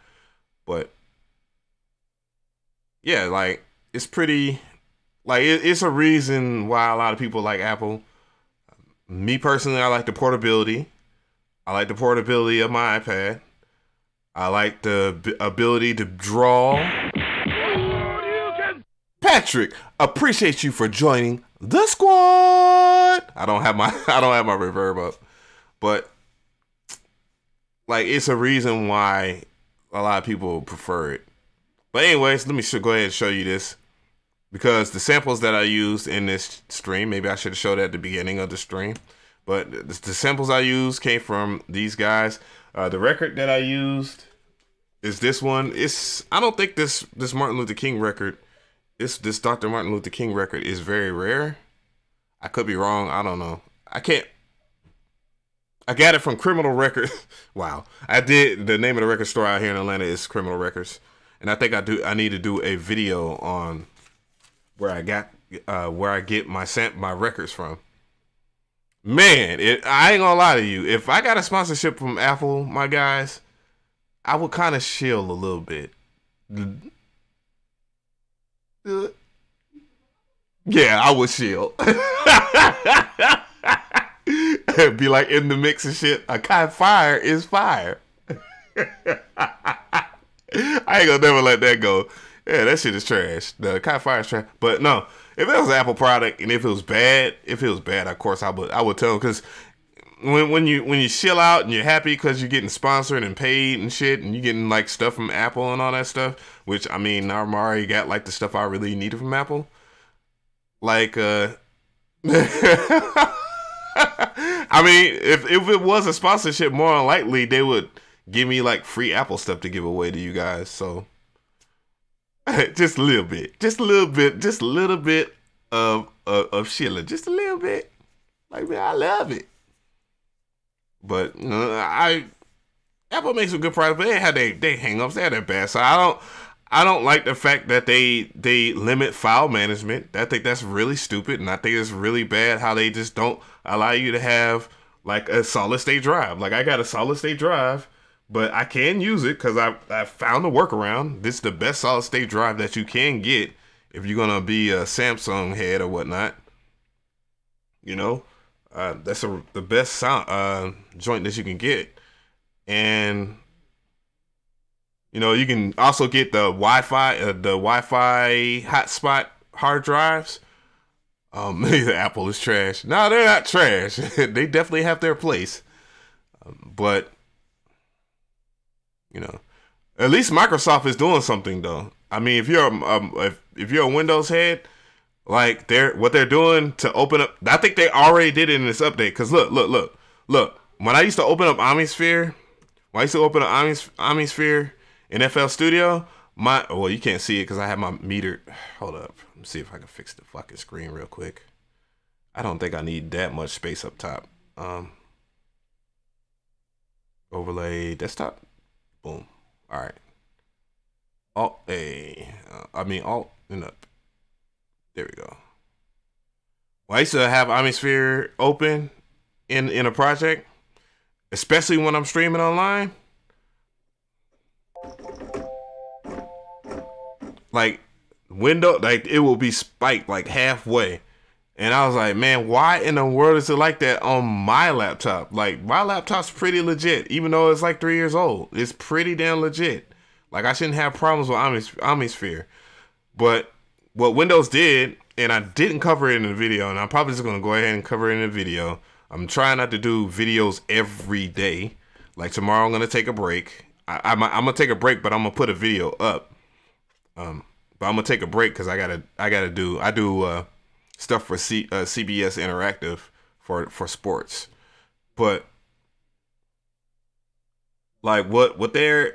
But, yeah, like, it's pretty... Like, it's a reason why a lot of people like Apple. Me, personally, I like the portability. I like the portability of my iPad. I like the ability to draw. Patrick, appreciate you for joining the squad. I don't have my reverb up. But... like, it's a reason why a lot of people prefer it. But anyways, let me go ahead and show you this. Because the samples that I used in this stream, maybe I should have showed at the beginning of the stream. But the samples I used came from these guys. The record that I used is this one. I don't think this Martin Luther King record, this Dr. Martin Luther King record is very rare. I could be wrong. I don't know. I got it from Criminal Records. Wow. The name of the record store out here in Atlanta is Criminal Records. And I think I need to do a video on where I get my records from. Man, I ain't gonna lie to you. If I got a sponsorship from Apple, my guys, I would kind of shield a little bit. Yeah, I would shield. Be like in the mix and shit. A kind of fire is fire. I ain't gonna never let that go. Yeah, that shit is trash. The kind of fire is trash. But no, if it was an Apple product and if it was bad, of course I would tell them, because when you chill out and you're happy because you're getting sponsored and paid and shit, and you're getting like stuff from Apple and all that stuff, which I mean, I already got like the stuff I really needed from Apple. Like I mean, if it was a sponsorship, more than likely they would give me like free Apple stuff to give away to you guys. So just a little bit of Sheila, just a little bit. Like, man, I love it. But you know, Apple makes some good products, but they had they hang-ups, they had their bad. So I don't like the fact that they limit file management. I think that's really stupid, and I think it's really bad how they just don't allow you to have like a solid state drive. Like, I got a solid state drive, but I can use it because I found a workaround. This is the best solid state drive that you can get if you're gonna be a Samsung head or whatnot. You know, that's the best sound joint that you can get, and you know, you can also get the Wi-Fi hotspot hard drives. Apple is trash. No, they're not trash. They definitely have their place. But you know, at least Microsoft is doing something though. I mean, if you're a Windows head, like what they're doing to open up, I think they already did it in this update. Cause look. When I used to open up Omnisphere, in FL Studio, well, you can't see it because I have my meter. Hold up. Let me see if I can fix the fucking screen real quick. I don't think I need that much space up top. Overlay desktop. Boom. All right. Alt and up. There we go. Well, I used to have Omnisphere open in a project, especially when I'm streaming online. like window, like it will be spiked like halfway. And I was like, man, why in the world is it like that on my laptop? Like, my laptop's pretty legit, even though it's like 3 years old. It's pretty damn legit. Like, I shouldn't have problems with Omnisphere. But what Windows did, and I didn't cover it in the video, and I'm probably just going to go ahead and cover it in the video. I'm trying not to do videos every day. Like, tomorrow I'm going to take a break. I'm going to take a break, but I'm going to put a video up. But I'm going to take a break because I do stuff for CBS Interactive for sports. But like what they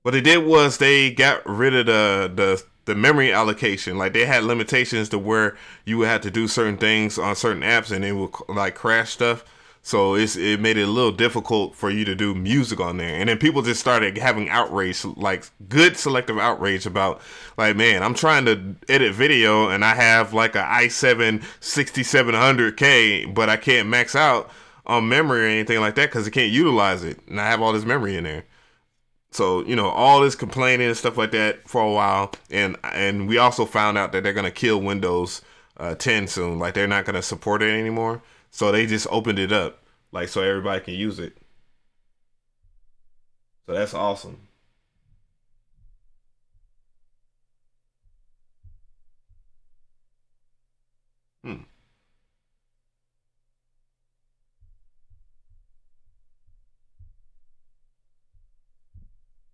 did was they got rid of the memory allocation. Like they had limitations to where you would have to do certain things on certain apps and it would like crash stuff. So it made it a little difficult for you to do music on there. And then people just started having outrage, like good selective outrage about like, man, I'm trying to edit video and I have like a i7 6700K, but I can't max out on memory or anything like that because I can't utilize it. And I have all this memory in there. So, you know, all this complaining and stuff like that for a while. And we also found out that they're going to kill Windows 10 soon. Like they're not going to support it anymore. So they just opened it up, like, so everybody can use it. So that's awesome.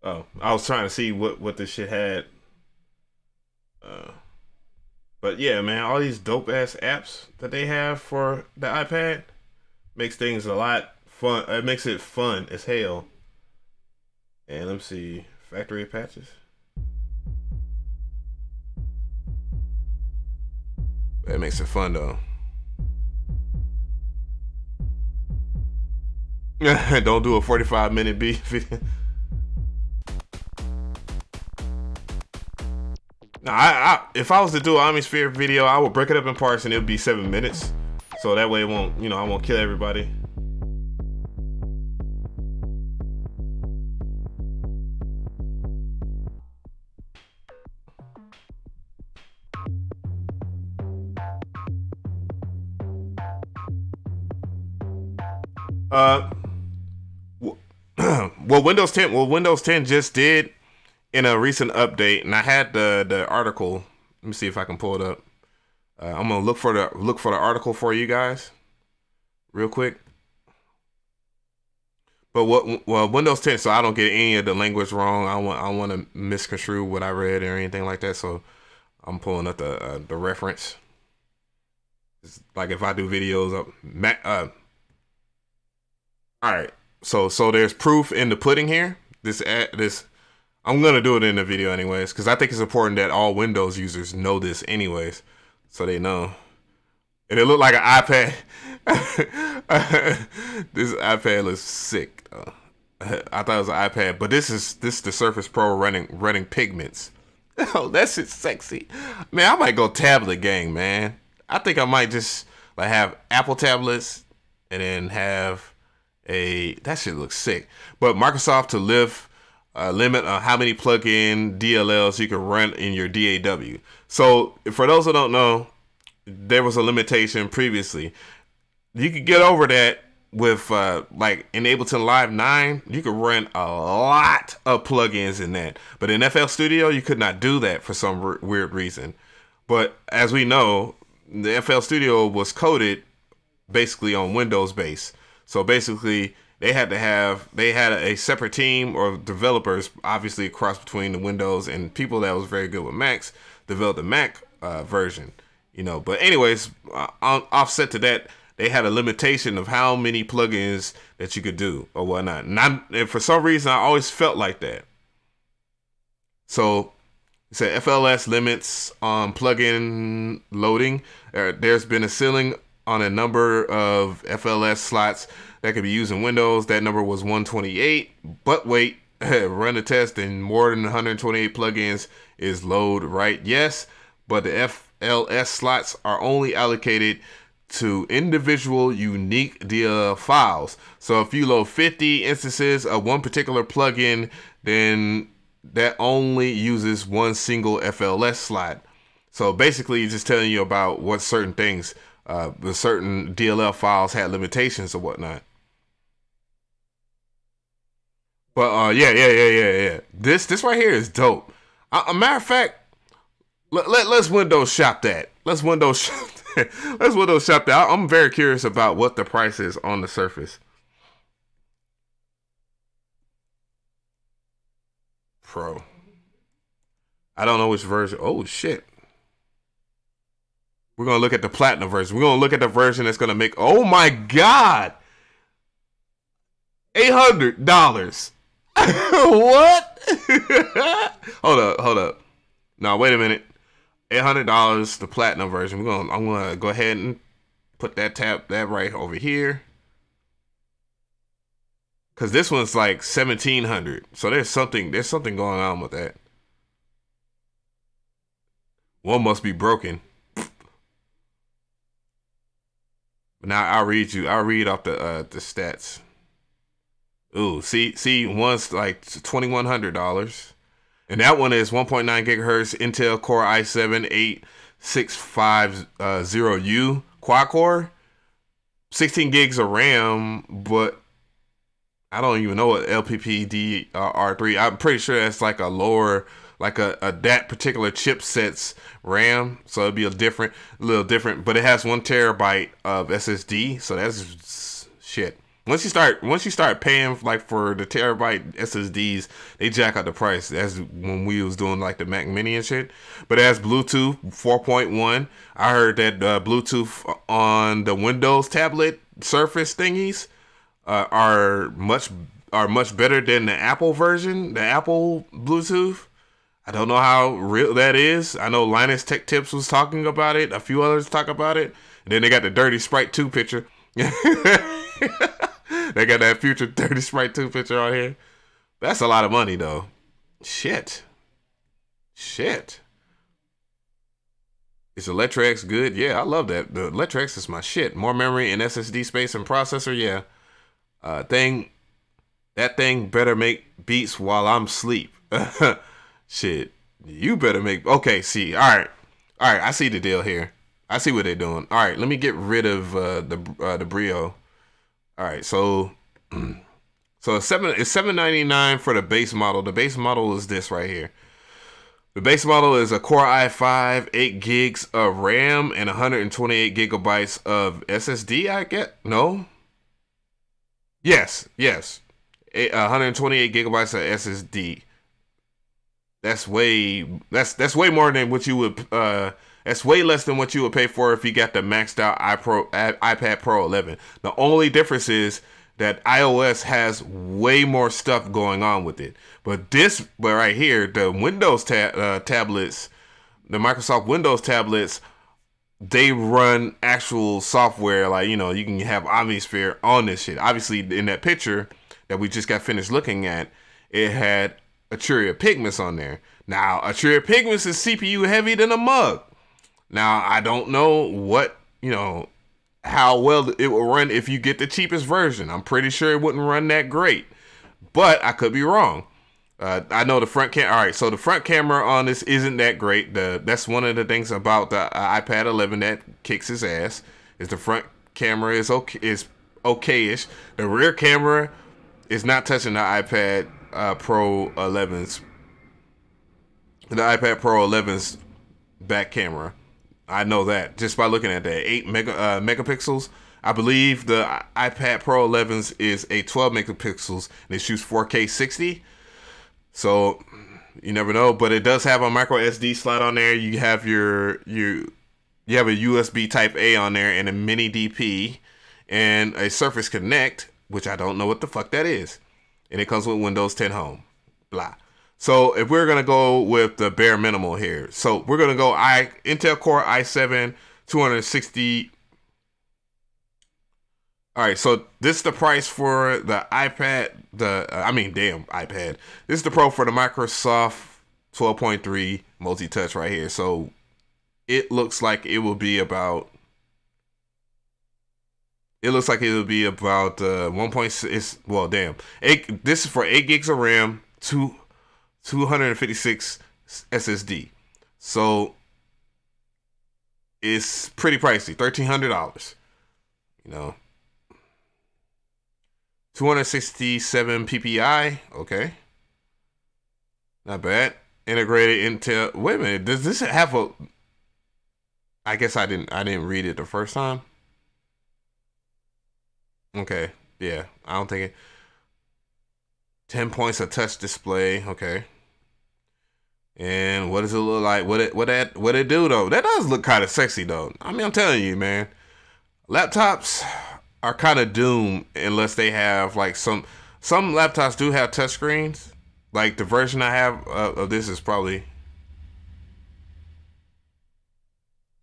Oh, I was trying to see what this shit had. But yeah, man, all these dope ass apps that they have for the iPad makes things a lot fun. It makes it fun as hell. And let me see, factory patches. That makes it fun though. Don't do a 45-minute beat video. Now, if I was to do an Omnisphere video, I would break it up in parts and it would be 7 minutes. So that way it won't, you know, I won't kill everybody. Well, Windows 10 just did in a recent update, and I had the article. Let me see if I can pull it up. I'm gonna look for the article for you guys, real quick. But Windows 10, so I don't get any of the language wrong. I want to misconstrue what I read or anything like that. So I'm pulling up the reference. It's like if I do videos of all right. So there's proof in the pudding here. This I'm gonna do it in the video anyways, because I think it's important that all Windows users know this anyways, so they know. And it looked like an iPad. This iPad looks sick though. I thought it was an iPad, but this is the Surface Pro running Pigments. Oh, that shit's sexy. Man, I might go tablet gang, man. I think I might just like have Apple tablets and then have that shit looks sick. But Microsoft to limit on how many plug-in DLLs you can run in your DAW. So for those who don't know, there was a limitation previously. You could get over that with like in Ableton Live 9. You could run a lot of plugins in that, but in FL Studio you could not do that for some weird reason. But as we know, the FL Studio was coded basically on Windows base. So basically they had a separate team or developers, obviously a cross between the Windows and people that was very good with Macs, developed the Mac version, you know. But anyways, offset to that, they had a limitation of how many plugins that you could do or whatnot. And for some reason, I always felt like that. So it said FLS limits on plugin loading. There's been a ceiling on a number of FLS slots that could be used in Windows. That number was 128, but wait, run a test and more than 128 plugins is load right. Yes, but the FLS slots are only allocated to individual unique DLL files. So if you load 50 instances of one particular plugin, then that only uses one single FLS slot. So basically, it's just telling you about what certain things, the certain DLL files had limitations or whatnot. But yeah. This right here is dope. A matter of fact, let's Windows shop that. Let's Windows shop that. Let's Windows shop that. I'm very curious about what the price is on the Surface Pro. I don't know which version. Oh shit. We're gonna look at the Platinum version. We're gonna look at the version that's gonna make. Oh my god, $800. What? Hold up. No, wait a minute. $800, the Platinum version. I'm gonna go ahead and put that right over here, cause this one's like $1,700. So there's something going on with that. One must be broken. Now I'll read off the stats. Ooh, see, one's like $2,100, and that one is 1.9 gigahertz Intel Core i7 8650U quad core, 16 gigs of RAM, but I don't even know what LPPDR3. I'm pretty sure that's like a lower, like a that particular chipset's RAM, so it'd be a little different. But it has 1 terabyte of SSD, so that's shit. Once you start paying like for the terabyte SSDs, they jack up the price. That's when we was doing like the Mac Mini and shit. But it has Bluetooth 4.1. I heard that Bluetooth on the Windows tablet Surface thingies are much better than the Apple version, the Apple Bluetooth. I don't know how real that is. I know Linus Tech Tips was talking about it. A few others talk about it. And then they got the Dirty Sprite 2 picture. They got that future Dirty Sprite 2 picture on here. That's a lot of money, though. Shit. Is Electra-X good? Yeah, I love that. The Electra-X is my shit. More memory and SSD space and processor, yeah. That thing better make beats while I'm asleep. Shit. You better make... Okay, see. All right, I see the deal here. I see what they're doing. All right, let me get rid of the Brio. All right, so it's $799 for the base model. The base model is this right here. The base model is a Core i5, 8 gigs of RAM, and 128 gigabytes of SSD. I get no. Yes, 128 gigabytes of SSD. That's way more than what you would. That's way less than what you would pay for if you got the maxed out iPad Pro 11. The only difference is that iOS has way more stuff going on with it. But right here, the Windows tablets, the Microsoft Windows tablets, they run actual software. Like, you know, you can have Omnisphere on this shit. Obviously, in that picture that we just got finished looking at, it had Arturia Pigments on there. Now, Arturia Pigments is CPU heavy than a mug. Now, I don't know how well it will run if you get the cheapest version. I'm pretty sure it wouldn't run that great, but I could be wrong. I know the front camera. All right, so the front camera on this isn't that great. That's one of the things about the iPad 11 that kicks his ass. Is the front camera is okay-ish. The rear camera is not touching the iPad Pro 11's. The iPad Pro 11's back camera. I know that just by looking at that. 8 megapixels. I believe the iPad Pro 11's is a 12 megapixels and it shoots 4K 60. So you never know, but it does have a micro SD slot on there. You have you have a USB Type A on there and a mini DP and a Surface Connect, which I don't know what the fuck that is. And it comes with Windows 10 Home. Blah. So if we're gonna go with the bare minimal here, so we're gonna go Intel Core i7 260. All right, so this is the price for the iPad. iPad. This is the Pro for the Microsoft 12.3 multi-touch right here. So it looks like it will be about. It looks like it will be about 1.6. Well, damn. This is for 8 gigs of RAM, 256 SSD. So it's pretty pricey, $1,300. You know, 267 PPI. Okay, not bad. Integrated Intel. Wait a minute. Does this have a? I guess I didn't read it the first time. Okay, yeah, I don't think it. 10 points of touch display. Okay. And what does it look like? What it do though? That does look kind of sexy though. I mean, I'm telling you, man. Laptops are kind of doomed unless they have like some laptops do have touchscreens. Like the version I have of this is probably,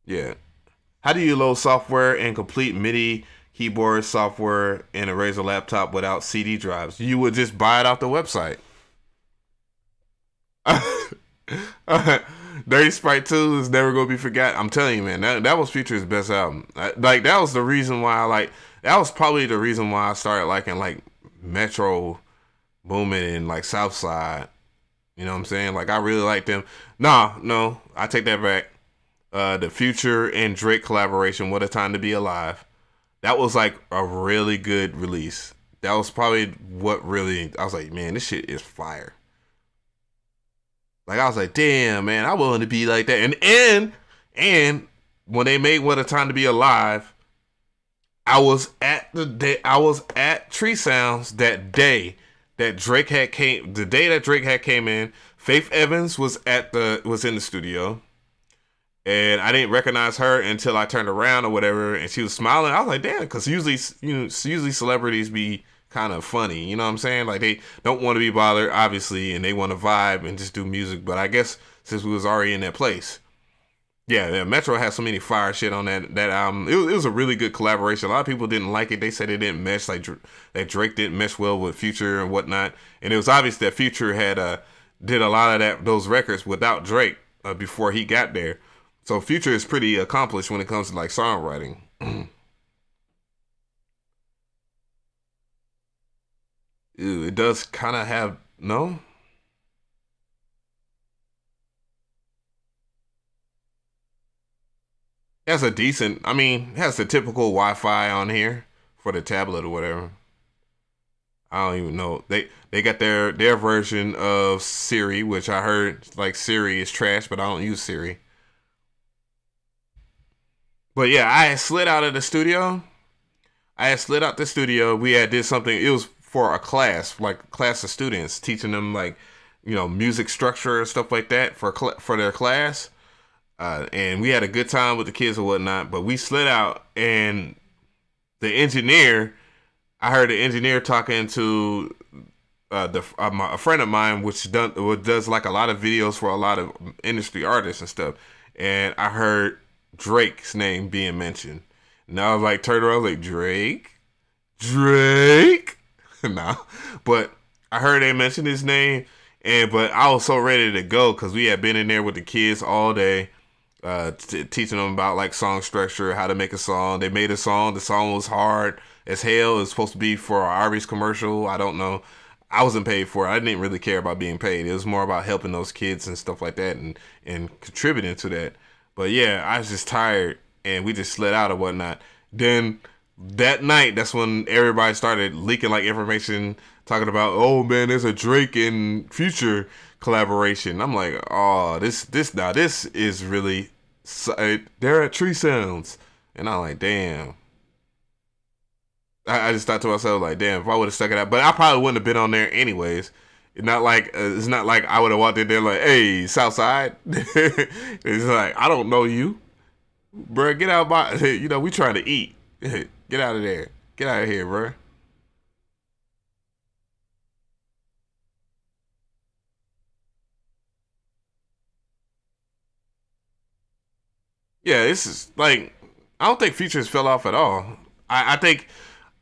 yeah. How do you load software and complete MIDI keyboard software in a Razer laptop without CD drives? You would just buy it off the website. Dirty Sprite 2 is never gonna be forgotten. I'm telling you, man, that was Future's best album. Like that was the reason why that was probably the reason why I started liking like Metro Boomin and like Southside. You know what I'm saying? Like I really like them. No, I take that back. The Future and Drake collaboration, What a Time to Be Alive. That was like a really good release. That was probably what really, I was like, man, this shit is fire. Like I was like, damn, man, I want to be like that. And when they made What a Time to Be Alive, I was at Tree Sounds that day that Drake had came. The day that Drake had came in, Faith Evans was in the studio, and I didn't recognize her until I turned around or whatever, and she was smiling. I was like, damn, because usually celebrities be kind of funny, you know what I'm saying? Like they don't want to be bothered, obviously, and they want to vibe and just do music. But I guess since we was already in that place, yeah, Metro has so many fire shit on that album. It was a really good collaboration. A lot of people didn't like it. They said it didn't mesh, like that Drake didn't mesh well with Future and whatnot. And it was obvious that Future had did a lot of those records without Drake before he got there. So Future is pretty accomplished when it comes to like songwriting. Ew, it does kind of have no. It has a decent. I mean, it has the typical Wi-Fi on here for the tablet or whatever. I don't even know. They got their version of Siri, which I heard like Siri is trash, but I don't use Siri. But yeah, I had slid out of the studio. We had did something. It was for a class, like a class of students, teaching them like, music structure and stuff like that for their class. And we had a good time with the kids and whatnot. But we slid out, and the engineer, I heard the engineer talking to a friend of mine, which does like a lot of videos for a lot of industry artists and stuff. And I heard Drake's name being mentioned. And I was like, turned around, I was like, Drake? No. But I heard they mention his name, but I was so ready to go because we had been in there with the kids all day, teaching them about like song structure, how to make a song. They made a song. The song was hard as hell. It was supposed to be for an Arby's commercial. I don't know. I wasn't paid for it. I didn't really care about being paid. It was more about helping those kids and stuff like that and contributing to that. But yeah, I was just tired, and we just slid out or whatnot. Then that night, that's when everybody started leaking like information, talking about, oh man, there's a Drake and Future collaboration. I'm like, oh, this is really, they're at Tree Sounds, and I'm like, damn. I just thought to myself like, damn, if I would have stuck it out, but I probably wouldn't have been on there anyways. It's not like I would have walked in there like, hey, Southside. It's like, I don't know you, bro. Get out my, we trying to eat. Get out of there. Get out of here, bro. Yeah, this is like, I don't think Futures fell off at all. I think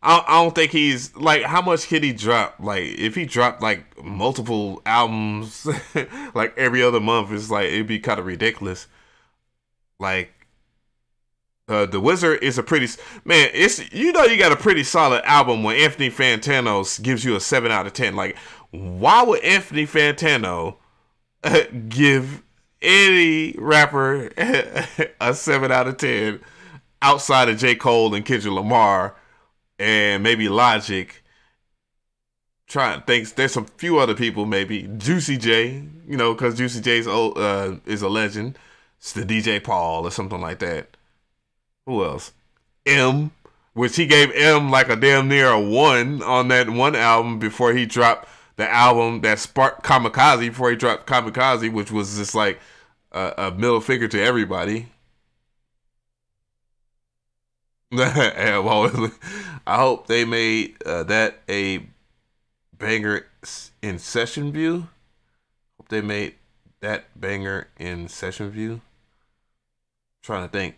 I don't think he's like, how much could he drop? Like if he dropped like multiple albums like every other month, it's like it'd be kind of ridiculous. Like The Wizard is a pretty man. It's you got a pretty solid album when Anthony Fantano gives you a 7 out of 10. Like why would Anthony Fantano give any rapper a 7 out of 10 outside of J. Cole and Kendrick Lamar and maybe Logic. Trying to think, there's some few other people, maybe Juicy J, you know, because Juicy J's is a legend. It's the DJ Paul or something like that. Who else? M, which he gave M like a damn near a 1 on that one album before he dropped the album that sparked Kamikaze, before he dropped Kamikaze, which was just like a middle finger to everybody. I hope they made that a banger in Session View. Hope they made that banger in Session View. Trying to think.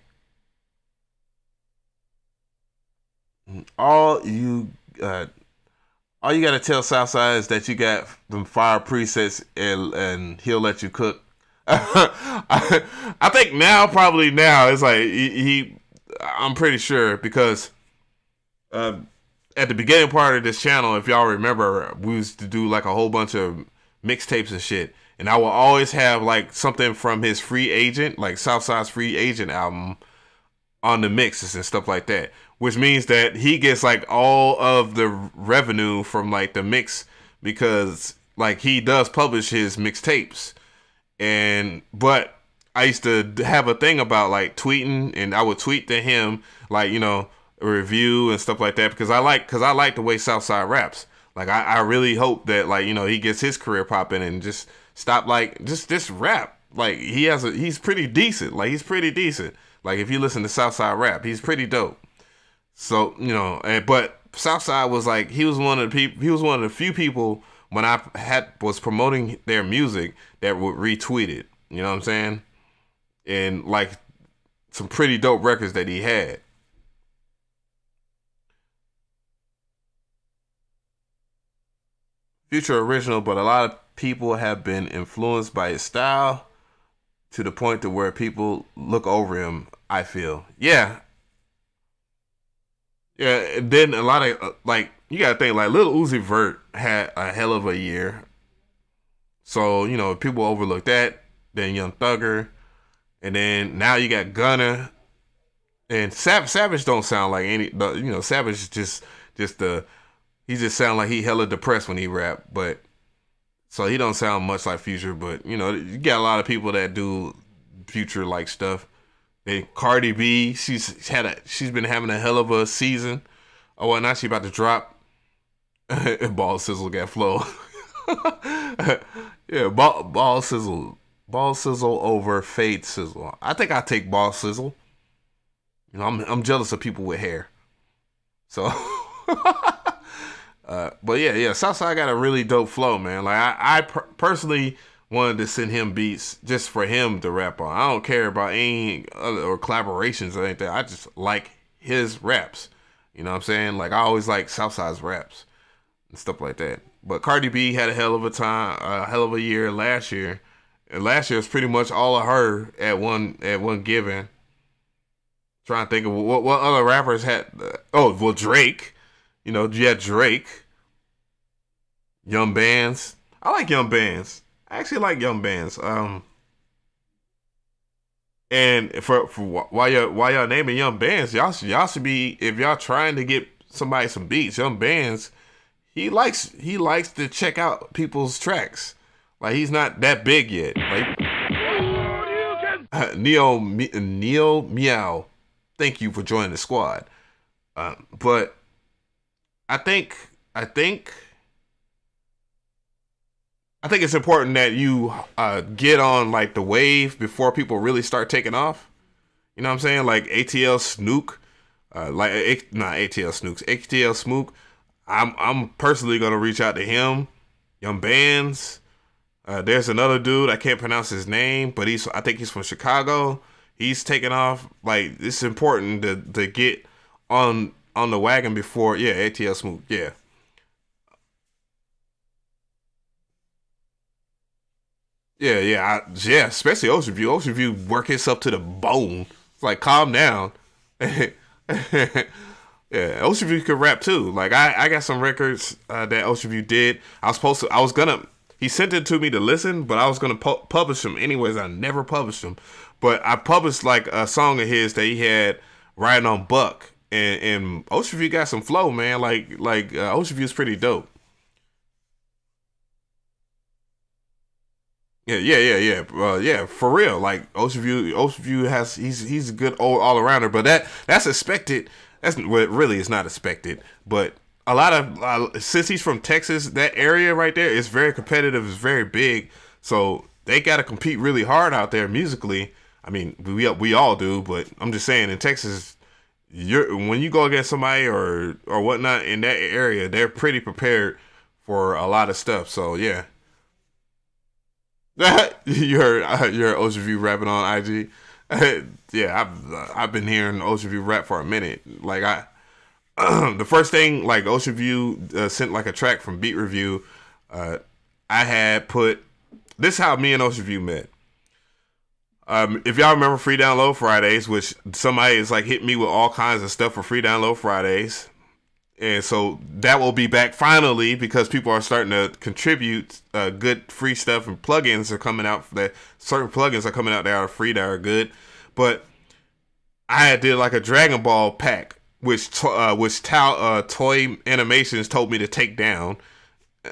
All you gotta tell Southside is that you got them fire presets and he'll let you cook. I think probably now it's like I'm pretty sure, because at the beginning part of this channel, if y'all remember, we used to do like a whole bunch of mixtapes and shit, and I will always have like something from his Free Agent, like Southside's Free Agent album, on the mixes and stuff like that, which means that he gets like all of the revenue from like the mix, because like he does publish his mixtapes. But I used to have a thing about like tweeting, and I would tweet to him like, you know, a review and stuff like that, because I like the way Southside raps. Like I really hope that, like, you know, he gets his career popping and just stop like just rap. Like he's pretty decent. Like he's pretty decent. Like if you listen to Southside rap, he's pretty dope. So, you know, but Southside was like, he was one of the few people when I was promoting their music that would retweet it. You know what I'm saying? And like some pretty dope records that he had. Future original, but a lot of people have been influenced by his style to the point to where people look over him, I feel. Yeah. Yeah, and then a lot of, like, you gotta think, like, Lil Uzi Vert had a hell of a year. So, you know, people overlook that. Then Young Thugger. And then now you got Gunna. And Savage don't sound like any, you know, Savage just he just sound like he hella depressed when he rap, but so he don't sound much like Future. But you know, you got a lot of people that do Future like stuff. Then Cardi B, she's been having a hell of a season. Oh, well, now she about to drop. Ball Sizzle got flow. Yeah, ball sizzle over Fade Sizzle. I think I take Ball Sizzle. You know, I'm jealous of people with hair, so. But yeah, Southside got a really dope flow, man. Like I personally wanted to send him beats just for him to rap on. I don't care about any other or collaborations or anything. I just like his raps. You know what I'm saying? Like I always like Southside's raps and stuff like that. But Cardi B had a hell of a time, a hell of a year last year. And last year was pretty much all of her at one given. Trying to think of what other rappers had. Oh, well, Drake. You know, you had Drake. Young Bands. I like Young Bands. I actually like Young Bands. And for while y'all naming Young Bands, y'all should be, if y'all trying to get somebody some beats, Young Bands, he likes to check out people's tracks. Like he's not that big yet. Like Neo Meow. Thank you for joining the squad. But I think it's important that you get on like the wave before people really start taking off. You know what I'm saying? Like ATL Snook, not ATL Snooks, ATL Smook. I'm personally gonna reach out to him. Young Bands. There's another dude, I can't pronounce his name, but I think he's from Chicago. He's taking off. Like it's important to get on the wagon before. Yeah, ATL Smook. Yeah. Yeah, especially Ocean View. Ocean View work himself to the bone. It's like, calm down. Yeah, Ocean View could rap too. Like I got some records that Ocean View did. I was gonna he sent it to me to listen, but I was gonna publish them anyways. I never published them, but I published like a song of his that he had riding on Buck, and Ocean View got some flow, man. Like Ocean View is pretty dope. Yeah, for real. Like Ocean View has he's a good all arounder, but that's expected. That's what really is not expected. But a lot of since he's from Texas, that area right there is very competitive, is very big. So they got to compete really hard out there musically. I mean, we all do, but I'm just saying in Texas, when you go against somebody or whatnot in that area, they're pretty prepared for a lot of stuff. So yeah. you heard Ocean View rapping on IG. Yeah, I've been hearing Ocean View rap for a minute. Like the first thing like Ocean View sent like a track from Beat Review. I had put this is how me and Ocean View met. If y'all remember Free Download Fridays, which somebody is like hitting me with all kinds of stuff for Free Download Fridays. And so that will be back finally because people are starting to contribute good free stuff, and plugins are coming out. That certain plugins are coming out that are free, that are good. But I did like a Dragon Ball pack, which Toy Animations told me to take down,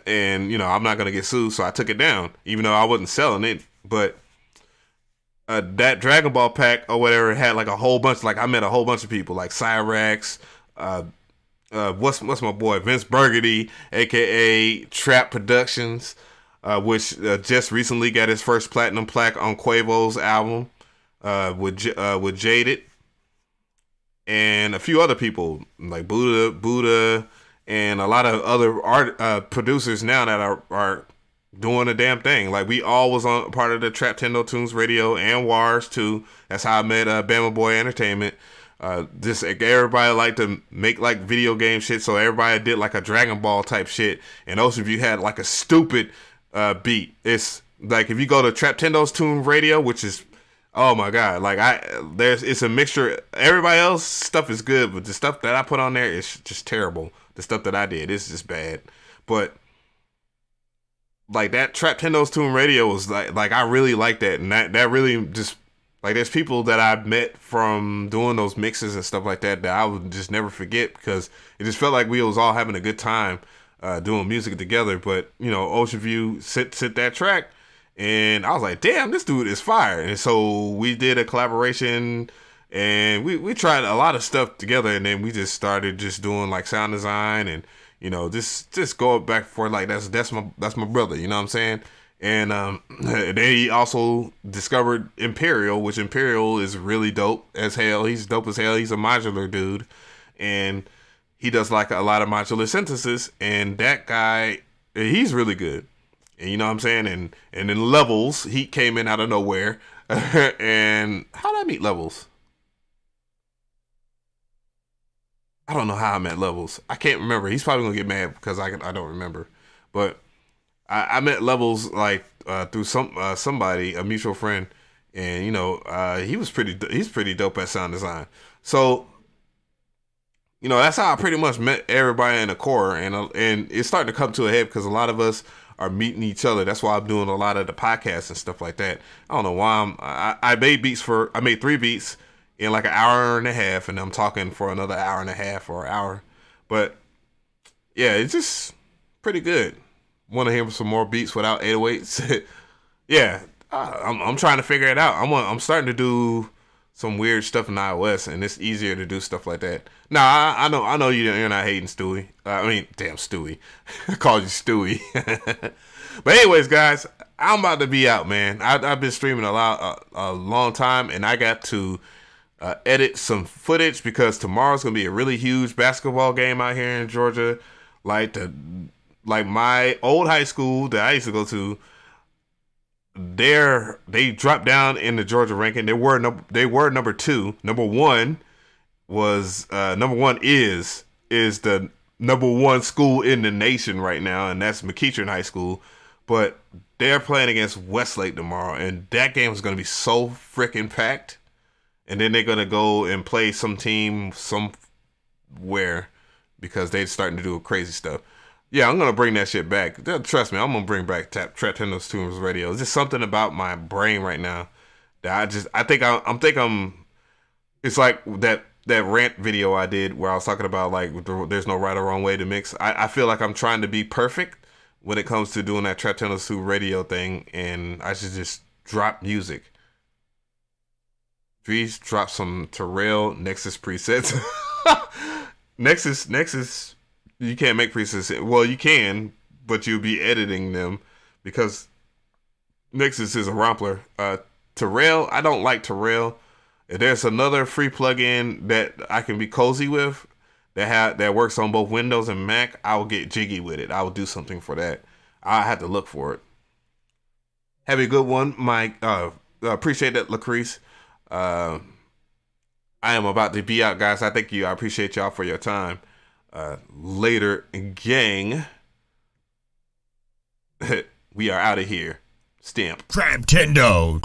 and you know I'm not gonna get sued, so I took it down, even though I wasn't selling it. But that Dragon Ball pack or whatever had like a whole bunch. Like I met a whole bunch of people, like Cyrax. What's my boy Vince Burgundy, aka Trap Productions, which just recently got his first platinum plaque on Quavo's album with Jaded, and a few other people like Buddha, and a lot of other producers now that are doing a damn thing. Like we all was on part of the Traptendo Tunes Radio and Wars too. That's how I met Bama Boy Entertainment. Just everybody like to make like video game shit, so everybody did like a Dragon Ball type shit, and Ocean View had like a stupid beat. It's like if you go to Traptendo's Tune Radio, which is oh my god, like it's a mixture. Everybody else stuff is good, but the stuff that I put on there is just terrible. The stuff that I did is just bad. But like that Traptendo's Tune Radio was like I really like that, and that really just. Like, there's people that I've met from doing those mixes and stuff like that I would just never forget because it just felt like we was all having a good time doing music together. But, you know, Ocean View sent that track, and I was like, damn, this dude is fire. And so we did a collaboration, and we tried a lot of stuff together, and then we just started just doing, like, sound design and, you know, just going back and forth. Like, that's my brother, you know what I'm saying? And they also discovered Imperial, which Imperial is really dope as hell. He's dope as hell. He's a modular dude, and he does like a lot of modular synthesis. And that guy, he's really good. And you know what I'm saying? And in Levels, he came in out of nowhere. And how did I meet Levels? I don't know how I met Levels. I can't remember. He's probably gonna get mad because I don't remember, but. I met Levels like through somebody, a mutual friend, and you know he's pretty dope at sound design. So you know that's how I pretty much met everybody in the core, and it's starting to come to a head because a lot of us are meeting each other. That's why I'm doing a lot of the podcasts and stuff like that. I don't know why I made 3 beats in like an hour and a half, and I'm talking for another hour and a half or an hour, but yeah, it's just pretty good. Want to hear some more beats without 808s? Yeah, I'm trying to figure it out. I'm starting to do some weird stuff in iOS, and it's easier to do stuff like that. Nah, I know you're not hating Stewie. I mean, damn Stewie. I called you Stewie. But anyways, guys, I'm about to be out, man. I've been streaming a long time, and I got to edit some footage because tomorrow's gonna be a really huge basketball game out here in Georgia. Like my old high school that I used to go to, they dropped down in the Georgia ranking. They were number 2. Number 1 was number 1 is the number 1 school in the nation right now, and that's McEachern High School. But they're playing against Westlake tomorrow, and that game is going to be so freaking packed. And then they're going to go and play some team somewhere because they're starting to do crazy stuff. Yeah, I'm gonna bring that shit back. Trust me, I'm gonna bring back Traptendo's Tunes Radio. It's just something about my brain right now that I think I'm. It's like that rant video I did where I was talking about like there's no right or wrong way to mix. I feel like I'm trying to be perfect when it comes to doing that Traptendo's Tunes Radio thing, and I should just drop music. Please drop some Terrell Nexus presets. Nexus. You can't make presets. Well, you can, but you'll be editing them because Nexus is a rompler. Terrell, I don't like Terrell. If there's another free plugin that I can be cozy with that works on both Windows and Mac, I will get jiggy with it. I will do something for that. I have to look for it. Have a good one, Mike. Appreciate that, Lucrece. I am about to be out, guys. I thank you. I appreciate y'all for your time. Later, gang. We are out of here. Stamp. Traptendo.